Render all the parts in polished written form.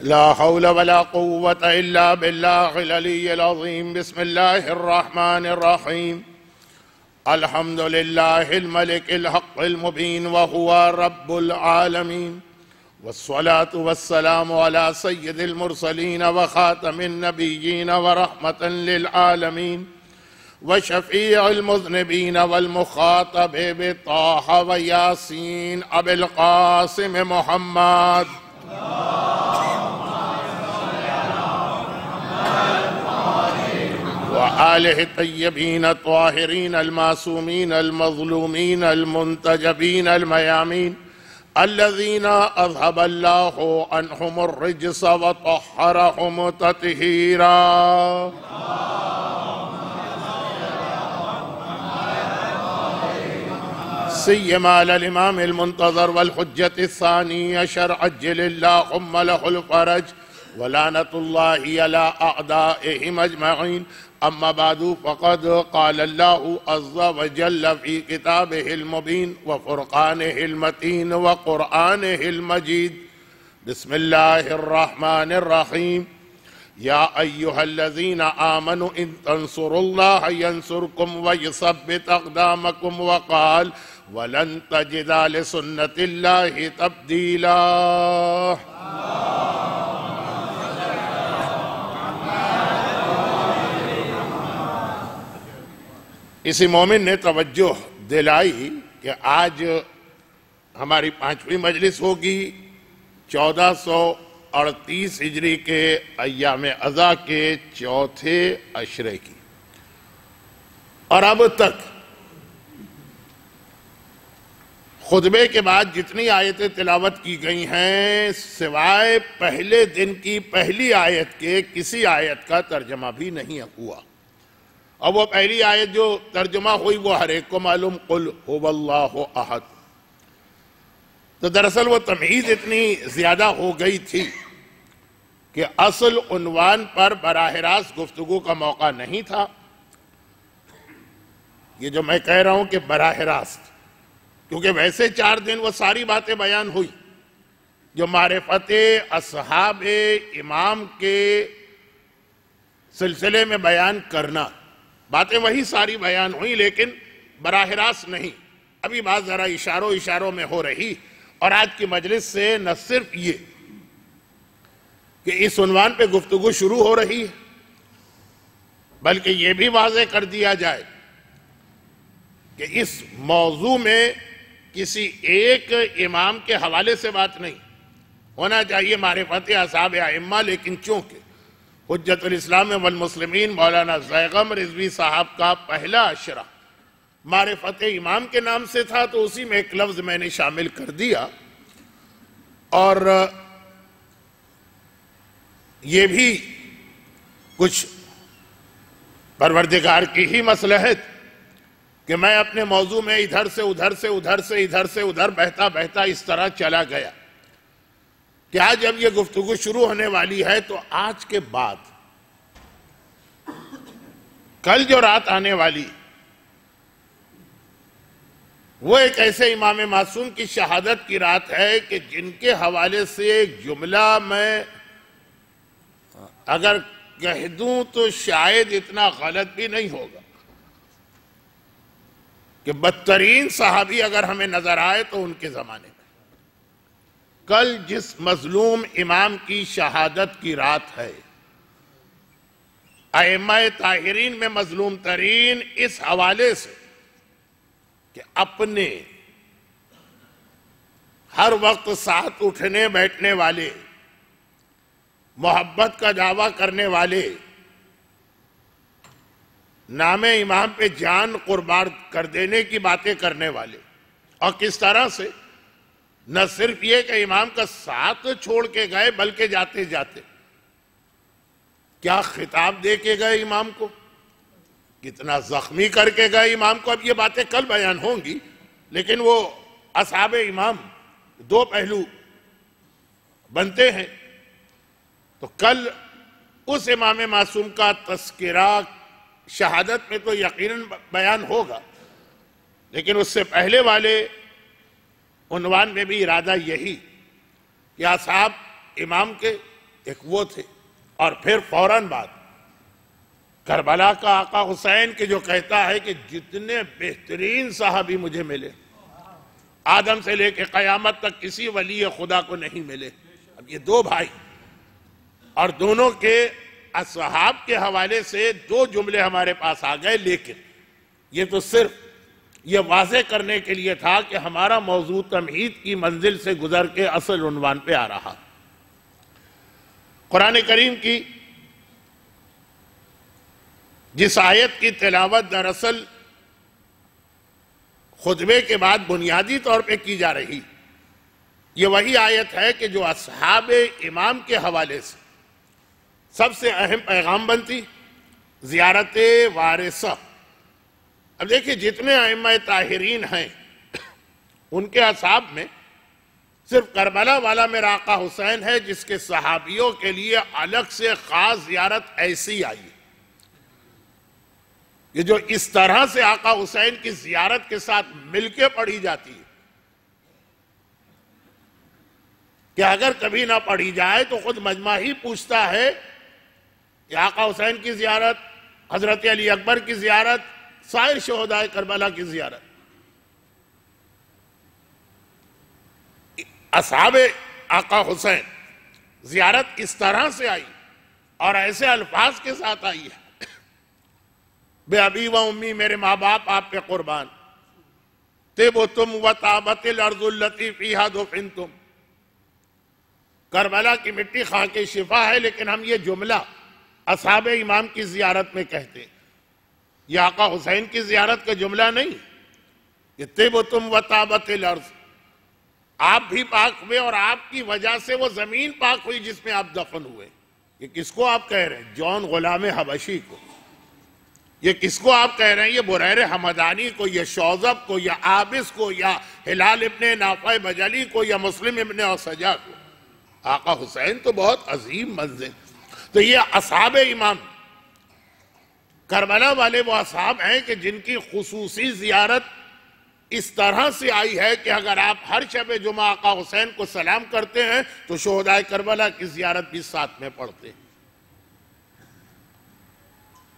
لا حول ولا قوة إلا بالله العلي العظيم. بسم الله الرحمن الرحيم. الحمد لله الملك الحق المبين وهو رب العالمين، والصلاة والسلام على سيد المرسلين وخاتم النبيين ورحمة للعالمين وشفيع المذنبين والمخاطب بطه وياسين أبي القاسم محمد وآله الطيبين الطاهرين المعصومين المظلومين المنتجبين الميامين الذين أذهب الله عنهم الرجس وطهرهم تطهيرا. سيما على الإمام المنتظر والحجة الثانية شرع عجل اللهم له الفرج ولعنة الله على أعدائهم أجمعين. أما بعد، فقد قال الله عز وجل في كتابه المبين وفرقانه المتين وقرآنه المجيد: بسم الله الرحمن الرحيم. يا أيها الذين آمنوا إن تنصروا الله ينصركم ويثبت أقدامكم، وقال: ولن تجد لسنة الله تبديلا. اسی مومن نے توجہ دلائی کہ آج ہماری 5ویں مجلس ہوگی 1438 ہجری کے ایام اضحیٰ کے چوتھے عشرے کی، اور اب تک خطبے کے بعد جتنی آیتیں تلاوت کی گئی ہیں سوائے پہلے دن کی پہلی آیت کے کسی آیت کا ترجمہ بھی نہیں ہوا، اور وہ پہلی آیت جو ترجمہ ہوئی وہ ہر ایک کو معلوم: قل هو اللہ احد. تو دراصل وہ تمہید اتنی زیادہ ہو گئی تھی کہ اصل عنوان پر براہ راست گفتگو کا موقع نہیں تھا. یہ جو میں کہہ رہا ہوں کہ براہ راست، کیونکہ ویسے 4 دن وہ ساری باتیں بیان ہوئی جو معرفت اصحاب امام کے سلسلے میں بیان کرنا، باتیں وہی ساری بیان ہوئی، لیکن براہ راست نہیں. ابھی بات ذرا اشاروں میں ہو رہی. اور آج کی مجلس سے نہ صرف یہ کہ اس عنوان پہ گفتگو شروع ہو رہی ہے، بلکہ یہ بھی واضح کر دیا جائے کہ اس موضوع میں کسی ایک امام کے حوالے سے بات نہیں ہونا چاہیے، معرفت اصحاب ائمہ. لیکن چونکہ حجت الاسلام والمسلمین مولانا زیغم رضوی صاحب کا پہلا عشرہ معرفت امام کے نام سے تھا، تو اسی میں ایک لفظ میں نے شامل کر دیا. اور یہ بھی کچھ پروردگار کی ہی مصلحت کہ میں اپنے موضوع میں ادھر سے ادھر بہتا اس طرح چلا گیا کہ آج جب یہ گفتگو شروع ہونے والی ہے تو آج کے بعد کل جو رات آنے والی وہ ایک ایسے امام معصوم کی شہادت کی رات ہے کہ جن کے حوالے سے ایک جملہ میں اگر کہہ دوں تو شاید اتنا غلط بھی نہیں ہوگا کہ بدترین صحابی اگر ہمیں نظر آئے تو ان کے زمانے میں کل جس مظلوم امام کی شہادت کی رات ہے، ائمہ طاہرین میں مظلوم ترین اس حوالے سے کہ اپنے ہر وقت ساتھ اٹھنے بیٹھنے والے، محبت کا دعویٰ کرنے والے، نام امام پہ جان قربان کر دینے کی باتیں کرنے والے، اور کس طرح سے نہ صرف یہ کہ امام کا ساتھ چھوڑ کے گئے بلکہ جاتے جاتے کیا خطاب دے کے گئے امام کو، کتنا زخمی کر کے گئے امام کو. اب یہ باتیں کل بیان ہوں گی، لیکن وہ اصحاب امام 2 پہلو بنتے ہیں. تو کل اس امام معصوم کا تذکرہ شہادت میں تو یقیناً بیان ہوگا، لیکن اس سے پہلے والے عنوان میں بھی ارادہ یہی کہ اصحاب امام کے ایک وہ تھے، اور پھر فوراً بعد کربلا کا آقا حسین کے جو کہتا ہے کہ جتنے بہترین صحابی مجھے ملے، آدم سے لے کے قیامت تک کسی ولی خدا کو نہیں ملے۔ اب یہ دو بھائی، اور دونوں کے اصحاب کے حوالے سے دو جملے ہمارے پاس آ گئے، لیکن یہ تو صرف یہ واضح کرنے کے لیے تھا کہ ہمارا موضوع تمہید کی منزل سے گزر کے اصل عنوان پہ آ رہا۔ قرآن کریم کی جس آیت کی تلاوت دراصل خطبے کے بعد بنیادی طور پہ کی جا رہی، یہ وہی آیت ہے کہ جو اصحاب امام کے حوالے سے سب سے اہم پیغام بنتی، زیارت وارثہ۔ اب دیکھیں جتنے ائمہ طاہرین ہیں ان کے اصحاب میں صرف کربلا والا میرا آقا حسین ہے جس کے صحابیوں کے لیے الگ سے خاص زیارت ایسی آئی۔ یہ جو اس طرح سے آقا حسین کی زیارت کے ساتھ مل کے پڑھی جاتی ہے کہ اگر کبھی نہ پڑھی جائے تو خود مجمع ہی پوچھتا ہے کہ آقا حسین کی زیارت، حضرت علی اکبر کی زیارت، سائر شہداء کربلا کی زیارت، اصحاب آقا حسین زیارت اس طرح سے آئی اور ایسے الفاظ کے ساتھ آئی ہے، بے ابی و امی، میرے ماں باپ آپ پہ قربان، طیبتم و طابت الارض التی فیہا دفنتم، کربلا کی مٹی خاک شفا ہے، لیکن ہم یہ جملہ اصحاب امام کی زیارت میں کہتے ہیں، یہ آقا حسین کی زیارت کا جملہ نہیں، یہ طیبتم و طابت الارض، آپ بھی پاک ہوئے اور آپ کی وجہ سے وہ زمین پاک ہوئی جس میں آپ دفن ہوئے۔ یہ کس کو آپ کہہ رہے ہیں؟ جون غلام حبشی کو۔ یہ کس کو آپ کہہ رہے ہیں؟ یہ بریر حمدانی کو، یا شوذب کو، یا عابس کو، یا ہلال ابن نافع بجلی کو، یا مسلم ابن اوسجہ کو۔ آقا حسین تو بہت عظیم منزل۔ تو یہ اصحاب امام کربلا والے وہ اصحاب ہیں کہ جن کی خصوصی زیارت اس طرح سے آئی ہے کہ اگر آپ ہر شب جمعہ آقا حسین کو سلام کرتے ہیں تو شہداء کربلا کی زیارت بھی ساتھ میں پڑھتے ہیں۔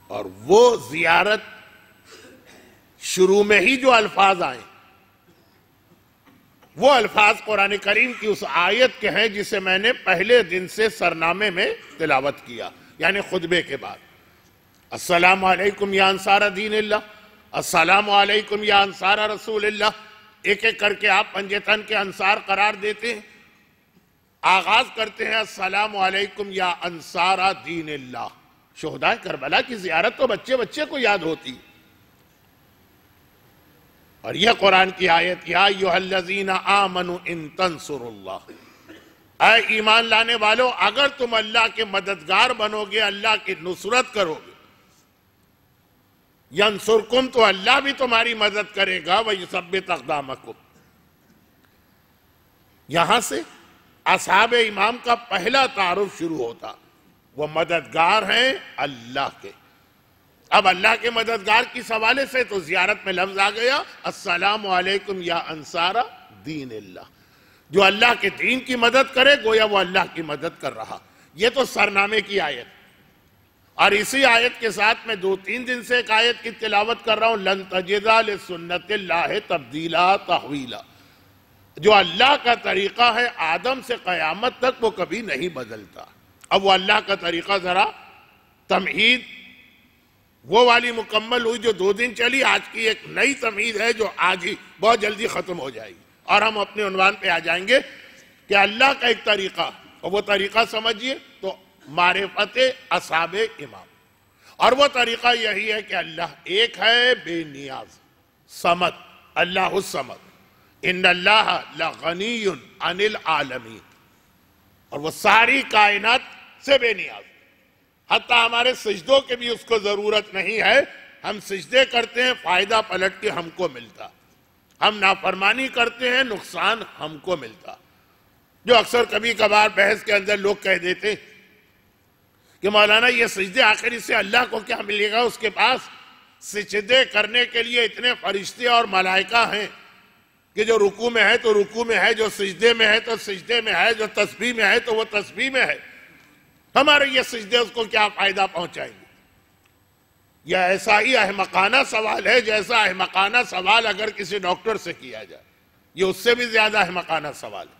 اور وہ زیارت شروع میں ہی جو الفاظ آئیں وہ الفاظ قرآن کریم کی اس آیت کے ہیں جسے میں نے پہلے دن سے سرنامے میں تلاوت کیا، یعنی خطبے کے بعد۔ السلام علیکم یا انصار دین اللہ، السلام علیکم یا انصار رسول اللہ، ایک ایک کر کے آپ پنجے تن کے انصار قرار دیتے ہیں۔ آغاز کرتے ہیں السلام علیکم یا انصار دین اللہ۔ شہداء کربلا کی زیارت تو بچے بچے کو یاد ہوتی، اور یہ قرآن کی آیت، یا ایھا الذین آمنوا ان تنصروا اللہ، اے ایمان لانے والو اگر تم اللہ کے مددگار بنو گے، اللہ کی نصرت کرو گے، ینصرکم تو اللہ بھی تمہاری مدد کرے گا، ویثبت اقدامکم۔ یہاں سے اصحاب امام کا پہلا تعارف شروع ہوتا، وہ مددگار ہیں اللہ کے۔ اب اللہ کے مددگار کس حوالے سے؟ تو زیارت میں لفظ آ گیا السلام علیکم یا انصار دین اللہ، جو اللہ کے دین کی مدد کرے گویا وہ اللہ کی مدد کر رہا۔ یہ تو سرنامے کی آیت، اور اسی آیت کے ساتھ میں 2-3 دن سے ایک آیت کی تلاوت کر رہا ہوں، لن تجد لسنت اللہ تبدیلا تحویلا، جو اللہ کا طریقہ ہے آدم سے قیامت تک وہ کبھی نہیں بدلتا۔ اب وہ اللہ کا طریقہ ذرا تمہید وہ والی مکمل ہوئی جو 2 دن چلی، آج کی ایک نئی تمہید ہے جو آج ہی بہت جلدی ختم ہو جائے گی، اور ہم اپنے عنوان پہ آ جائیں گے کہ اللہ کا ایک طریقہ، اور وہ طریقہ سمجھیے تو معرفت اصحاب امام، اور وہ طریقہ یہی ہے کہ اللہ ایک ہے بے نیاز، صمد، اللہ الصمد، ان اللہ لغنی عن العالمین، اور وہ ساری کائنات سے بے نیاز، حتیٰ ہمارے سجدوں کے بھی اس کو ضرورت نہیں ہے۔ ہم سجدے کرتے ہیں، فائدہ پلٹ کے ہم کو ملتا، ہم نافرمانی کرتے ہیں، نقصان ہم کو ملتا۔ جو اکثر کبھی کبھار بحث کے اندر لوگ کہہ دیتے کہ مولانا یہ سجدے آخر اس سے اللہ کو کیا ملے گا؟ اس کے پاس سجدے کرنے کے لیے اتنے فرشتے اور ملائکہ ہیں کہ جو رکوع میں ہے تو رکوع میں ہے، جو سجدے میں ہے تو سجدے میں ہے، جو تسبیح میں ہے تو وہ تسبیح میں ہے۔ ہمارے یہ سجدے اس کو کیا فائدہ پہنچائیں گے؟ یہ ایسا ہی احمقانہ سوال ہے جیسا احمقانہ سوال اگر کسی ڈاکٹر سے کیا جائے، یہ اس سے بھی زیادہ احمقانہ سوال ہے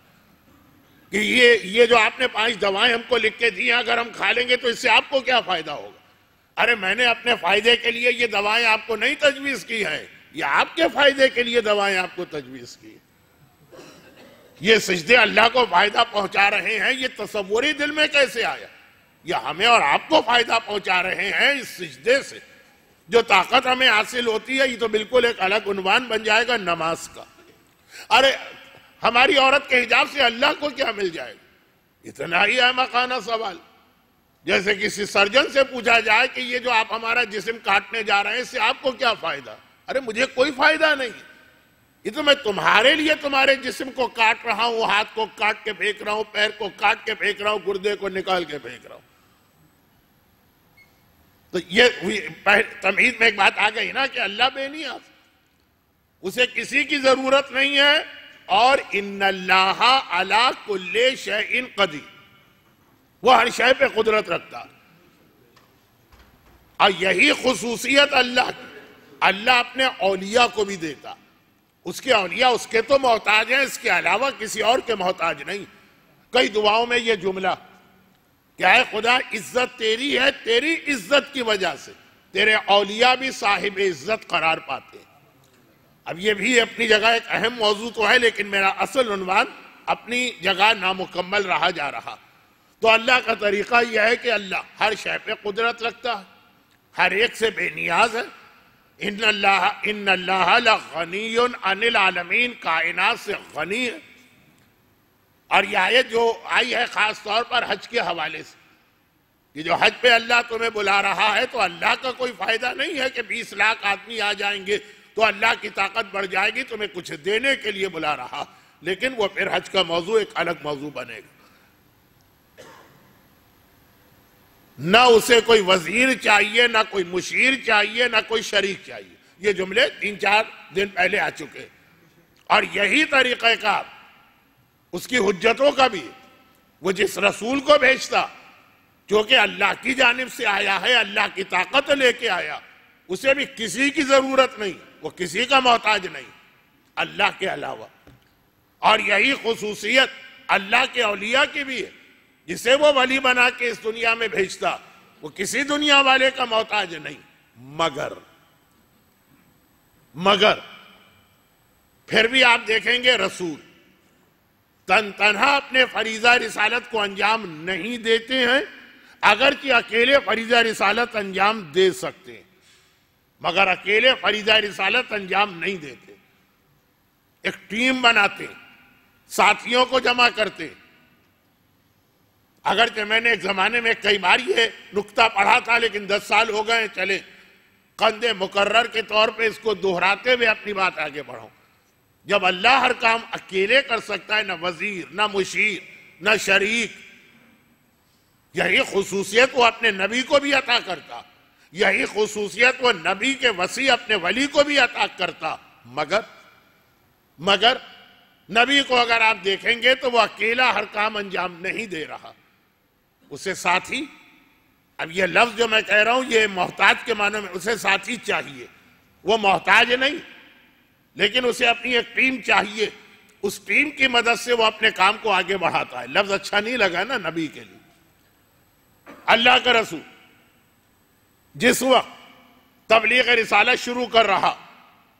کہ یہ جو آپ نے 5 دوائیں ہم کو لکھ کے دی ہیں، اگر ہم کھا لیں گے تو اس سے آپ کو کیا فائدہ ہوگا؟ ارے میں نے اپنے فائدے کے لیے یہ دوائیں آپ کو نہیں تجویز کی ہیں، یہ آپ کے فائدے کے لیے دوائیں آپ کو تجویز کی۔ یہ سجدے اللہ کو فائدہ پہنچا رہے ہیں، یہ تصوری دل میں کیسے آیا؟ یہ ہمیں اور آپ کو فائدہ پہنچا رہے ہیں اس سجدے سے۔ جو طاقت ہمیں حاصل ہوتی ہے یہ تو بالکل ایک الگ عنوان بن جائے گا نماز کا۔ ارے ہماری عورت کے حجاب سے اللہ کو کیا مل جائے گا؟ اتنا ہی احمقانہ سوال۔ جیسے کسی سرجن سے پوچھا جائے کہ یہ جو آپ ہمارا جسم کاٹنے جا رہے ہیں اس سے آپ کو کیا فائدہ؟ ارے مجھے کوئی فائدہ نہیں، یہ تو میں تمہارے لیے تمہارے جسم کو کاٹ رہا ہوں، ہاتھ کو کاٹ کے پھینک رہا ہوں، پیر کو کاٹ کے پھینک رہا ہوں، گردے کو نکال کے پھینک رہا ہوں۔ تو یہ تمہید میں ایک بات آ گئی نا کہ اللہ بے نیاز، اسے کسی کی ضرورت نہیں ہے، اور ان اللہ علی کل شیء قدیر، وہ ہر شے پہ قدرت رکھتا۔ اور یہی خصوصیت اللہ کی، اللہ اپنے اولیاء کو بھی دیتا۔ اس کے اولیاء اس کے تو محتاج ہیں، اس کے علاوہ کسی اور کے محتاج نہیں۔ کئی دعاؤں میں یہ جملہ کیا ہے، خدا عزت تیری ہے، تیری عزت کی وجہ سے تیرے اولیاء بھی صاحب عزت قرار پاتے ہیں۔ اب یہ بھی اپنی جگہ ایک اہم موضوع تو ہے، لیکن میرا اصل عنوان اپنی جگہ نامکمل رہا جا رہا۔ تو اللہ کا طریقہ یہ ہے کہ اللہ ہر شے پہ قدرت رکھتا ہے، ہر ایک سے بے نیاز ہے۔ ان اللہ لغنی عن العالمین، کائنات سے غنی ہے۔ اور یہ آیت جو آئی ہے خاص طور پر حج کے حوالے سے، کہ جو حج پہ اللہ تمہیں بلا رہا ہے تو اللہ کا کوئی فائدہ نہیں ہے کہ 20 لاکھ آدمی آ جائیں گے تو اللہ کی طاقت بڑھ جائے گی، تمہیں کچھ دینے کے لیے بلا رہا، لیکن وہ پھر حج کا موضوع ایک الگ موضوع بنے گا۔ نہ اسے کوئی وزیر چاہیے، نہ کوئی مشیر چاہیے، نہ کوئی شریک چاہیے۔ یہ جملے 3-4 دن پہلے آ چکے، اور یہی طریقہ کار اس کی حجتوں کا بھی، وہ جس رسول کو بھیجتا جو کہ اللہ کی جانب سے آیا ہے، اللہ کی طاقت لے کے آیا، اسے بھی کسی کی ضرورت نہیں، وہ کسی کا محتاج نہیں اللہ کے علاوہ۔ اور یہی خصوصیت اللہ کے اولیاء کی بھی ہے، جسے وہ ولی بنا کے اس دنیا میں بھیجتا وہ کسی دنیا والے کا محتاج نہیں، مگر پھر بھی آپ دیکھیں گے رسول تنہا اپنے فریضہ رسالت کو انجام نہیں دیتے ہیں، اگرچہ اکیلے فریضہ رسالت انجام دے سکتے ہیں، مگر اکیلے فریضہ رسالت انجام نہیں دیتے۔ ایک ٹیم بناتے، ساتھیوں کو جمع کرتے۔ اگرچہ میں نے ایک زمانے میں کئی بار یہ نکتہ پڑھا تھا، لیکن 10 سال ہو گئے، چلے قند مقرر کے طور پہ اس کو دہراتے ہوئے اپنی بات آگے بڑھاؤں۔ جب اللہ ہر کام اکیلے کر سکتا ہے، نہ وزیر، نہ مشیر، نہ شریک، یہی خصوصیت وہ اپنے نبی کو بھی عطا کرتا، یہی خصوصیت وہ نبی کے وصی اپنے ولی کو بھی عطا کرتا، مگر نبی کو اگر آپ دیکھیں گے تو وہ اکیلا ہر کام انجام نہیں دے رہا، اسے ساتھی، اب یہ لفظ جو میں کہہ رہا ہوں یہ محتاج کے معنی میں، اسے ساتھی چاہیے، وہ محتاج نہیں، لیکن اسے اپنی ایک ٹیم چاہیے، اس ٹیم کی مدد سے وہ اپنے کام کو آگے بڑھاتا ہے۔ لفظ اچھا نہیں لگا نا نبی کے لیے؟ اللہ کا رسول جس وقت تبلیغ رسالت شروع کر رہا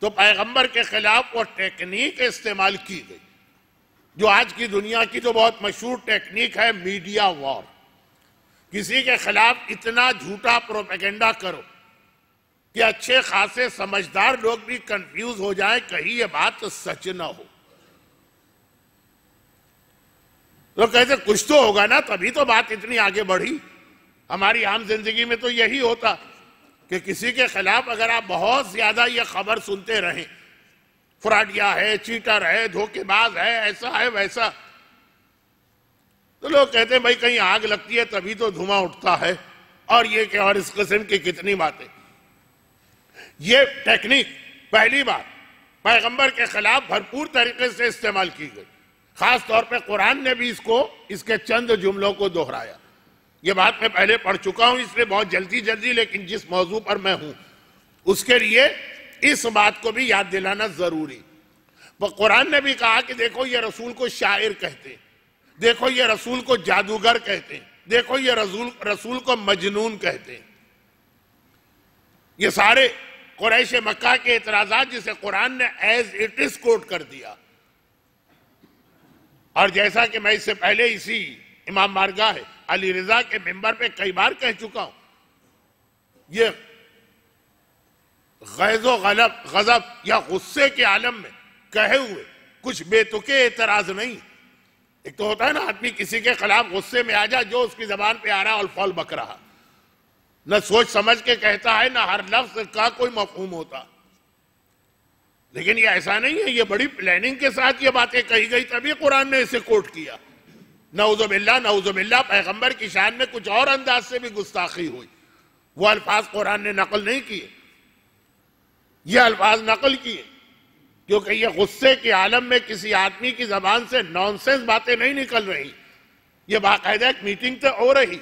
تو پیغمبر کے خلاف وہ ٹیکنیک استعمال کی گئی جو آج کی دنیا کی جو بہت مشہور ٹیکنیک ہے، میڈیا وار۔ کسی کے خلاف اتنا جھوٹا پروپیگنڈا کرو کہ اچھے خاصے سمجھدار لوگ بھی کنفیوز ہو جائیں، کہیں یہ بات سچ نہ ہو۔ تو کہتے کچھ تو ہوگا نا، تبھی تو بات اتنی آگے بڑھی۔ ہماری عام زندگی میں تو یہی ہوتا کہ کسی کے خلاف اگر آپ بہت زیادہ یہ خبر سنتے رہیں، فراڈیا ہے، چیٹر ہے، دھوکے باز ہے، ایسا ہے ویسا، تو لوگ کہتے ہیں بھائی کہیں آگ لگتی ہے تبھی تو دھواں اٹھتا ہے، اور یہ کہ اور اس قسم کی کتنی باتیں۔ یہ ٹیکنیک پہلی بار پیغمبر کے خلاف بھرپور طریقے سے استعمال کی گئی، خاص طور پہ قرآن نے بھی اس کے چند جملوں کو دہرایا۔ یہ بات میں پہلے پڑھ چکا ہوں، اس لیے بہت جلدی لیکن جس موضوع پر میں ہوں اس کے لیے اس بات کو بھی یاد دلانا ضروری۔ وہ قرآن نے بھی کہا کہ دیکھو یہ رسول کو شاعر کہتے ہیں، دیکھو یہ رسول کو جادوگر کہتے ہیں، دیکھو یہ رسول کو مجنون کہتے ہیں۔ یہ سارے قریش مکہ کے اعتراضات جسے قرآن نے ایز اٹ از کوٹ کر دیا، اور جیسا کہ میں اس سے پہلے اسی امام بارگاہ علی رضا کے ممبر پہ کئی بار کہہ چکا ہوں، یہ غیظ و غضب یا غصے کے عالم میں کہے ہوئے کچھ بے تکے اعتراض نہیں۔ ایک تو ہوتا ہے نا آدمی کسی کے خلاف غصے میں آ جا، جو اس کی زبان پہ آ رہا اور فول بک رہا، نہ سوچ سمجھ کے کہتا ہے، نہ ہر لفظ کا کوئی مفہوم ہوتا۔ لیکن یہ ایسا نہیں ہے، یہ بڑی پلاننگ کے ساتھ یہ باتیں کہی گئی، تبھی قرآن نے اسے کوٹ کیا۔ نعوذ باللہ پیغمبر کی شان میں کچھ اور انداز سے بھی گستاخی ہوئی، وہ الفاظ قرآن نے نقل نہیں کیے، یہ الفاظ نقل کیے، کیونکہ یہ غصے کے عالم میں کسی آدمی کی زبان سے نانسنس باتیں نہیں نکل رہی، یہ باقاعدہ ایک میٹنگ تے ہو رہی،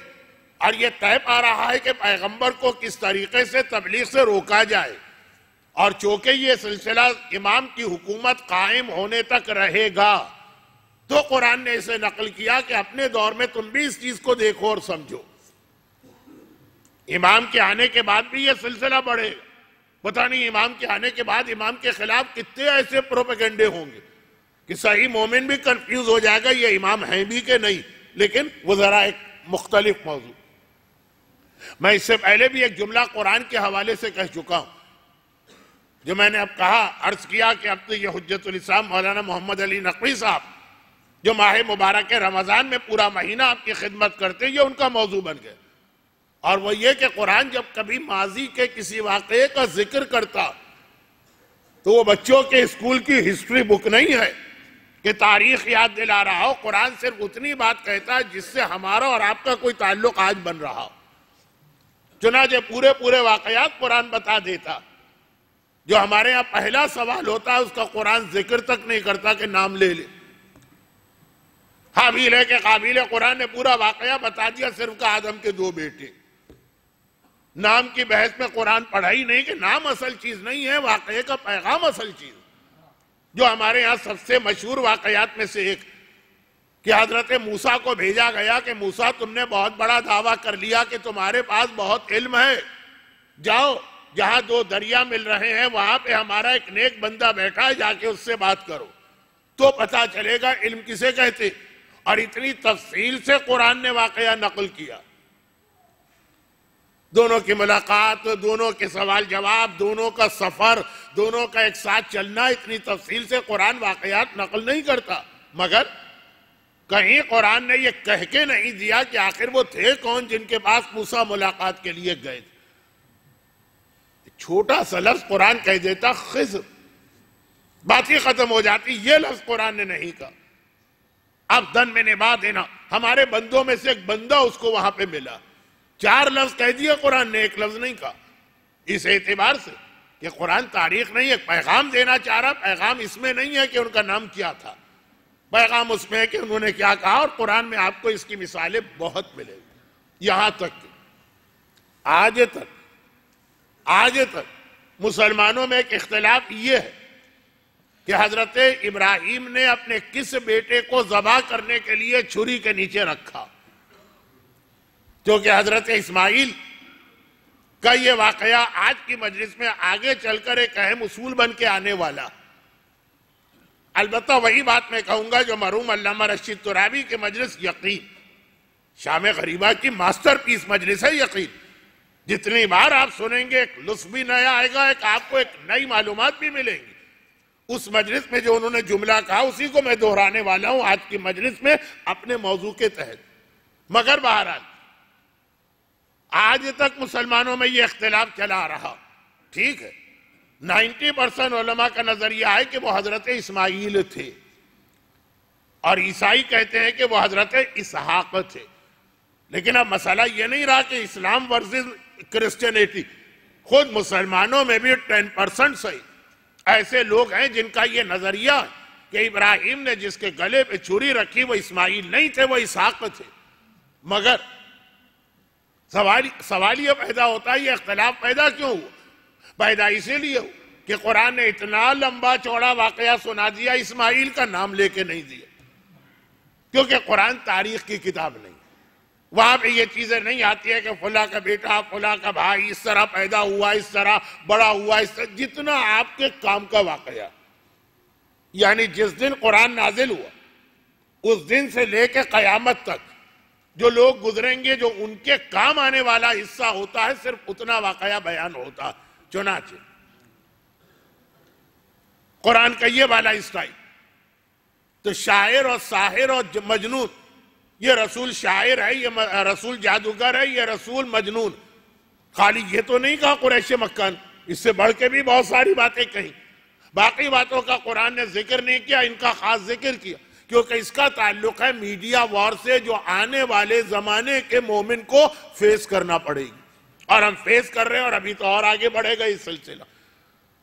اور یہ طے پا رہا ہے کہ پیغمبر کو کس طریقے سے تبلیغ سے روکا جائے، اور چونکہ یہ سلسلہ امام کی حکومت قائم ہونے تک رہے گا تو قرآن نے اسے نقل کیا کہ اپنے دور میں تم بھی اس چیز کو دیکھو اور سمجھو۔ امام کے آنے کے بعد بھی یہ سلسلہ بڑھے گا، پتہ نہیں امام کے آنے کے بعد امام کے خلاف کتنے ایسے پروپیگنڈے ہوں گے کہ صحیح مومن بھی کنفیوز ہو جائے گا یہ امام ہیں بھی کہ نہیں، لیکن وہ ذرا ایک مختلف موضوع۔ میں اس سے پہلے بھی ایک جملہ قرآن کے حوالے سے کہہ چکا ہوں، جو میں نے اب کہا، عرض کیا کہ اب تو یہ حجت الاسلام مولانا محمد علی نقوی صاحب جو ماہ مبارک رمضان میں پورا مہینہ آپ کی خدمت کرتے ہیں، یہ ان کا موضوع بن گئے، اور وہ یہ کہ قرآن جب کبھی ماضی کے کسی واقعے کا ذکر کرتا تو وہ بچوں کے اسکول کی ہسٹری بک نہیں ہے کہ تاریخ یاد دلا رہا ہو، قرآن صرف اتنی بات کہتا ہے جس سے ہمارا اور آپ کا کوئی تعلق آج بن رہا ہو۔ چنانچہ پورے واقعات قرآن بتا دیتا، جو ہمارے ہاں پہلا سوال ہوتا ہے اس کا قرآن ذکر تک نہیں کرتا کہ نام لے لے۔ حابیل ہے کہ قابیل، قرآن نے پورا واقعہ بتا دیا، صرف کا آدم کے 2 بیٹے۔ نام کی بحث میں قرآن پڑھا ہی نہیں کہ نام اصل چیز نہیں ہے، واقعے کا پیغام اصل چیز، جو ہمارے ہاں سب سے مشہور واقعات میں سے ایک کہ حضرت موسیٰ کو بھیجا گیا کہ موسیٰ تم نے بہت بڑا دعویٰ کر لیا کہ تمہارے پاس بہت علم ہے، جاؤ جہاں 2 دریا مل رہے ہیں وہاں پہ ہمارا ایک نیک بندہ بیٹھا ہے، جا کے اس سے بات کرو تو پتہ چلے گا علم کسے کہتے۔ اور اتنی تفصیل سے قرآن نے واقعہ نقل کیا، دونوں کی ملاقات، دونوں کے سوال جواب، دونوں کا سفر، دونوں کا ایک ساتھ چلنا، اتنی تفصیل سے قرآن واقعات نقل نہیں کرتا، مگر کہیں قرآن نے یہ کہہ کے نہیں دیا کہ آخر وہ تھے کون جن کے پاس موسیٰ ملاقات کے لیے گئے تھے۔ چھوٹا سا لفظ قرآن کہہ دیتا خضر، بات ہی ختم ہو جاتی، یہ لفظ قرآن نے نہیں کہا۔ اب دن میں نبا دینا، ہمارے بندوں میں سے ایک بندہ اس کو وہاں پہ ملا، 4 لفظ کہہ دیا قرآن نے، 1 لفظ نہیں کہا۔ اس اعتبار سے کہ قرآن تاریخ نہیں ہے، پیغام دینا چاہ رہا، پیغام اس میں نہیں ہے کہ ان کا نام کیا تھا، پیغام اس میں ہے کہ انہوں نے کیا کہا، اور قرآن میں آپ کو اس کی مثالیں بہت ملے گی۔ یہاں تک کہ آج تک مسلمانوں میں ایک اختلاف یہ ہے کہ حضرت ابراہیم نے اپنے کس بیٹے کو ذبح کرنے کے لیے چھری کے نیچے رکھا، کیونکہ حضرت اسماعیل کا یہ واقعہ آج کی مجلس میں آگے چل کر ایک اہم اصول بن کے آنے والا۔ البتہ وہی بات میں کہوں گا جو مرحوم علامہ رشید ترابی کے مجلس یقین، شام غریبہ کی ماسٹر پیس مجلس ہے یقین، جتنی بار آپ سنیں گے ایک لطف بھی نیا آئے گا، آپ کو ایک نئی معلومات بھی ملیں گی۔ اس مجلس میں جو انہوں نے جملہ کہا اسی کو میں دہرانے والا ہوں آج کی مجلس میں اپنے موضوع کے تحت۔ مگر بہرحال آج تک مسلمانوں میں یہ اختلاف چلا رہا، ٹھیک ہے، 90% علماء کا نظریہ ہے کہ وہ حضرت اسماعیل تھے، اور عیسائی کہتے ہیں کہ وہ حضرت اسحاق تھے۔ لیکن اب مسئلہ یہ نہیں رہا کہ اسلام ورسز کرسچینٹی، خود مسلمانوں میں بھی 10% صحیح ایسے لوگ ہیں جن کا یہ نظریہ کہ ابراہیم نے جس کے گلے پہ چھری رکھی وہ اسماعیل نہیں تھے، وہ اسحاق تھے۔ مگر سوال یہ پیدا ہوتا ہے، یہ اختلاف پیدا کیوں ہوا؟ پیدا اسی لیے ہو کہ قرآن نے اتنا لمبا چوڑا واقعہ سنا دیا، اسماعیل کا نام لے کے نہیں دیا، کیونکہ قرآن تاریخ کی کتاب نہیں، وہاں پہ یہ چیزیں نہیں آتی ہے کہ فلاں کا بیٹا، فلاں کا بھائی اس طرح پیدا ہوا، اس طرح بڑا ہوا، اس طرح جتنا آپ کے کام کا واقعہ، یعنی جس دن قرآن نازل ہوا اس دن سے لے کے قیامت تک جو لوگ گزریں گے، جو ان کے کام آنے والا حصہ ہوتا ہے، صرف اتنا واقعہ بیان ہوتا ہے۔ چنانچہ قرآن کا یہ والا اسٹائل، تو شاعر اور ساحر اور مجنون، یہ رسول شاعر ہے، یہ رسول جادوگر ہے، یہ رسول مجنون، خالی یہ تو نہیں کہا قریش مکہ نے، اس سے بڑھ کے بھی بہت ساری باتیں کہیں، باقی باتوں کا قرآن نے ذکر نہیں کیا، ان کا خاص ذکر کیا، کیونکہ اس کا تعلق ہے میڈیا وار سے، جو آنے والے زمانے کے مومن کو فیس کرنا پڑے گی، اور ہم فیس کر رہے ہیں، اور ابھی تو اور آگے بڑھے گا اس سلسلہ۔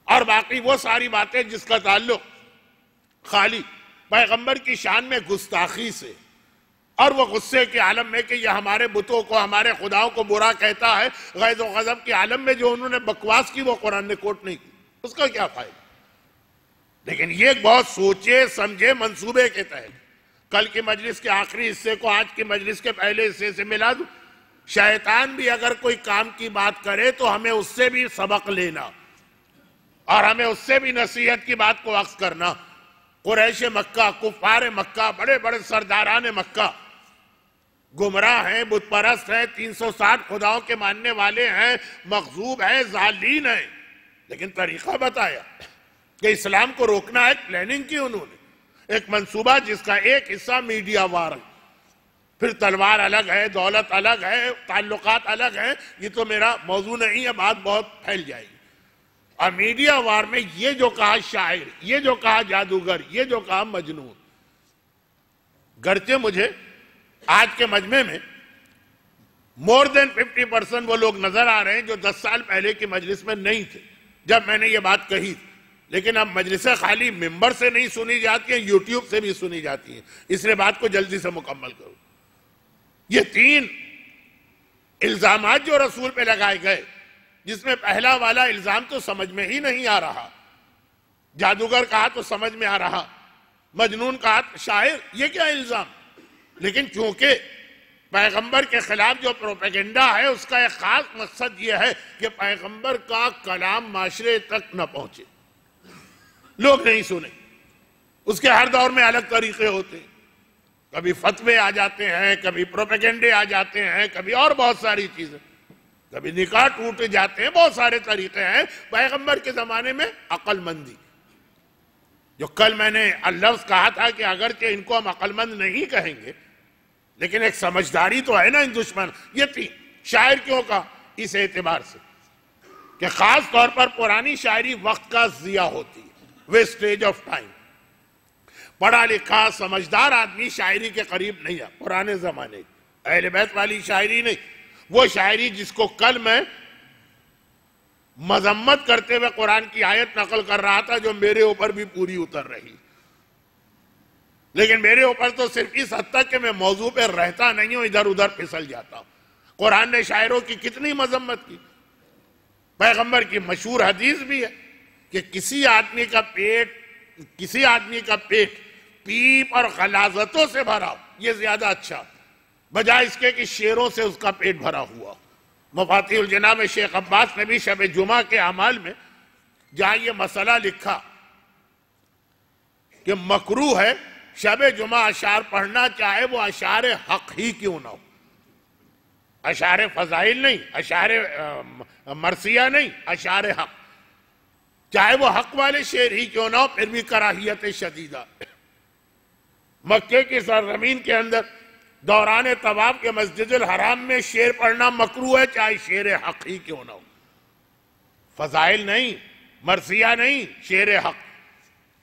اور باقی وہ ساری باتیں جس کا تعلق خالی پیغمبر کی شان میں گستاخی سے، اور وہ غصے کے عالم میں کہ یہ ہمارے بتوں کو، ہمارے خداؤں کو برا کہتا ہے، غیظ و غضب کے عالم میں جو انہوں نے بکواس کی وہ قرآن نے کوٹ نہیں کی، اس کا کیا فائدہ؟ لیکن یہ بہت سوچے سمجھے منصوبے کے تحت کل کی مجلس کے آخری حصے کو آج کی مجلس کے پہلے حصے سے ملا دوں۔ شیطان بھی اگر کوئی کام کی بات کرے تو ہمیں اس سے بھی سبق لینا، اور ہمیں اس سے بھی نصیحت کی بات کو عکس کرنا۔ قریش مکہ، کفار مکہ، بڑے بڑے سرداران مکہ گمراہ ہیں، بت پرست ہیں، 360 خداؤں کے ماننے والے ہیں، مغضوب ہیں، ذالین ہیں، لیکن طریقہ بتایا کہ اسلام کو روکنا ہے، پلاننگ کی انہوں نے، ایک منصوبہ جس کا ایک حصہ میڈیا وار ہے، پھر تلوار الگ ہے، دولت الگ ہے، تعلقات الگ ہیں، یہ تو میرا موضوع نہیں ہے، بات بہت پھیل جائے گی۔ اور میڈیا وار میں یہ جو کہا شاعر، یہ جو کہا جادوگر، یہ جو کہا مجنون، گرچہ مجھے آج کے مجمع میں more than 50% وہ لوگ نظر آ رہے ہیں جو 10 سال پہلے کی مجلس میں نہیں تھے جب میں نے یہ بات کہی تھی، لیکن اب مجلسیں خالی ممبر سے نہیں سنی جاتی ہیں، یوٹیوب سے بھی سنی جاتی ہیں، اس لیے بات کو جلدی سے مکمل کروں۔ یہ 3 الزامات جو رسول پہ لگائے گئے، جس میں پہلا والا الزام تو سمجھ میں ہی نہیں آ رہا، جادوگر کہا تو سمجھ میں آ رہا، مجنون کہا شاعر، یہ کیا الزام؟ لیکن چونکہ پیغمبر کے خلاف جو پروپیگنڈا ہے اس کا ایک خاص مقصد یہ ہے کہ پیغمبر کا کلام معاشرے تک نہ پہنچے، لوگ نہیں سنیں۔ اس کے ہر دور میں الگ طریقے ہوتے ہیں، کبھی فتوے آ جاتے ہیں، کبھی پروپیگنڈے آ جاتے ہیں، کبھی اور بہت ساری چیزیں، کبھی نکاح ٹوٹ جاتے ہیں، بہت سارے طریقے ہیں۔ پیغمبر کے زمانے میں عقل مندی، جو کل میں نے لفظ کہا تھا کہ اگرچہ ان کو ہم عقل مند نہیں کہیں گے لیکن ایک سمجھداری تو ہے نا ان دشمن۔ یہ 3 شاعر کیوں کہا؟ اس اعتبار سے کہ خاص طور پر پرانی شاعری وقت کا ضیاع ہوتی ہے، ویسٹیج آف ٹائم۔ پڑھا لکھا سمجھدار آدمی شاعری کے قریب نہیں ہے، پرانے زمانے اہل بیت والی شاعری نہیں، وہ شاعری جس کو کل میں مذمت کرتے ہوئے قرآن کی آیت نقل کر رہا تھا، جو میرے اوپر بھی پوری اتر رہی، لیکن میرے اوپر تو صرف اس حد تک کہ میں موضوع پہ رہتا نہیں ہوں، ادھر ادھر پھسل جاتا ہوں۔ قرآن نے شاعروں کی کتنی مذمت کی، پیغمبر کی مشہور حدیث بھی ہے کہ کسی آدمی کا پیٹ پیپ اور غلاظتوں سے بھرا ہو، یہ زیادہ اچھا بجائے اس کے کہ شیروں سے اس کا پیٹ بھرا ہوا۔ مفاتیح الجناح میں شیخ عباس نے بھی شب جمعہ کے اعمال میں جہاں یہ مسئلہ لکھا کہ مکروہ ہے شب جمعہ اشعار پڑھنا، چاہے وہ اشعار حق ہی کیوں نہ ہو، اشعار فضائل نہیں، اشعار مرثیہ نہیں، اشعار حق، چاہے وہ حق والے شعر ہی کیوں نہ ہو، پھر بھی کراہیت شدیدہ۔ مکے کی سرزمین کے اندر دوران طواف کے مسجد الحرام میں شعر پڑھنا مکروہ ہے، چاہے شعر حق ہی کیوں نہ ہو، فضائل نہیں، مرثیہ نہیں، شعر حق۔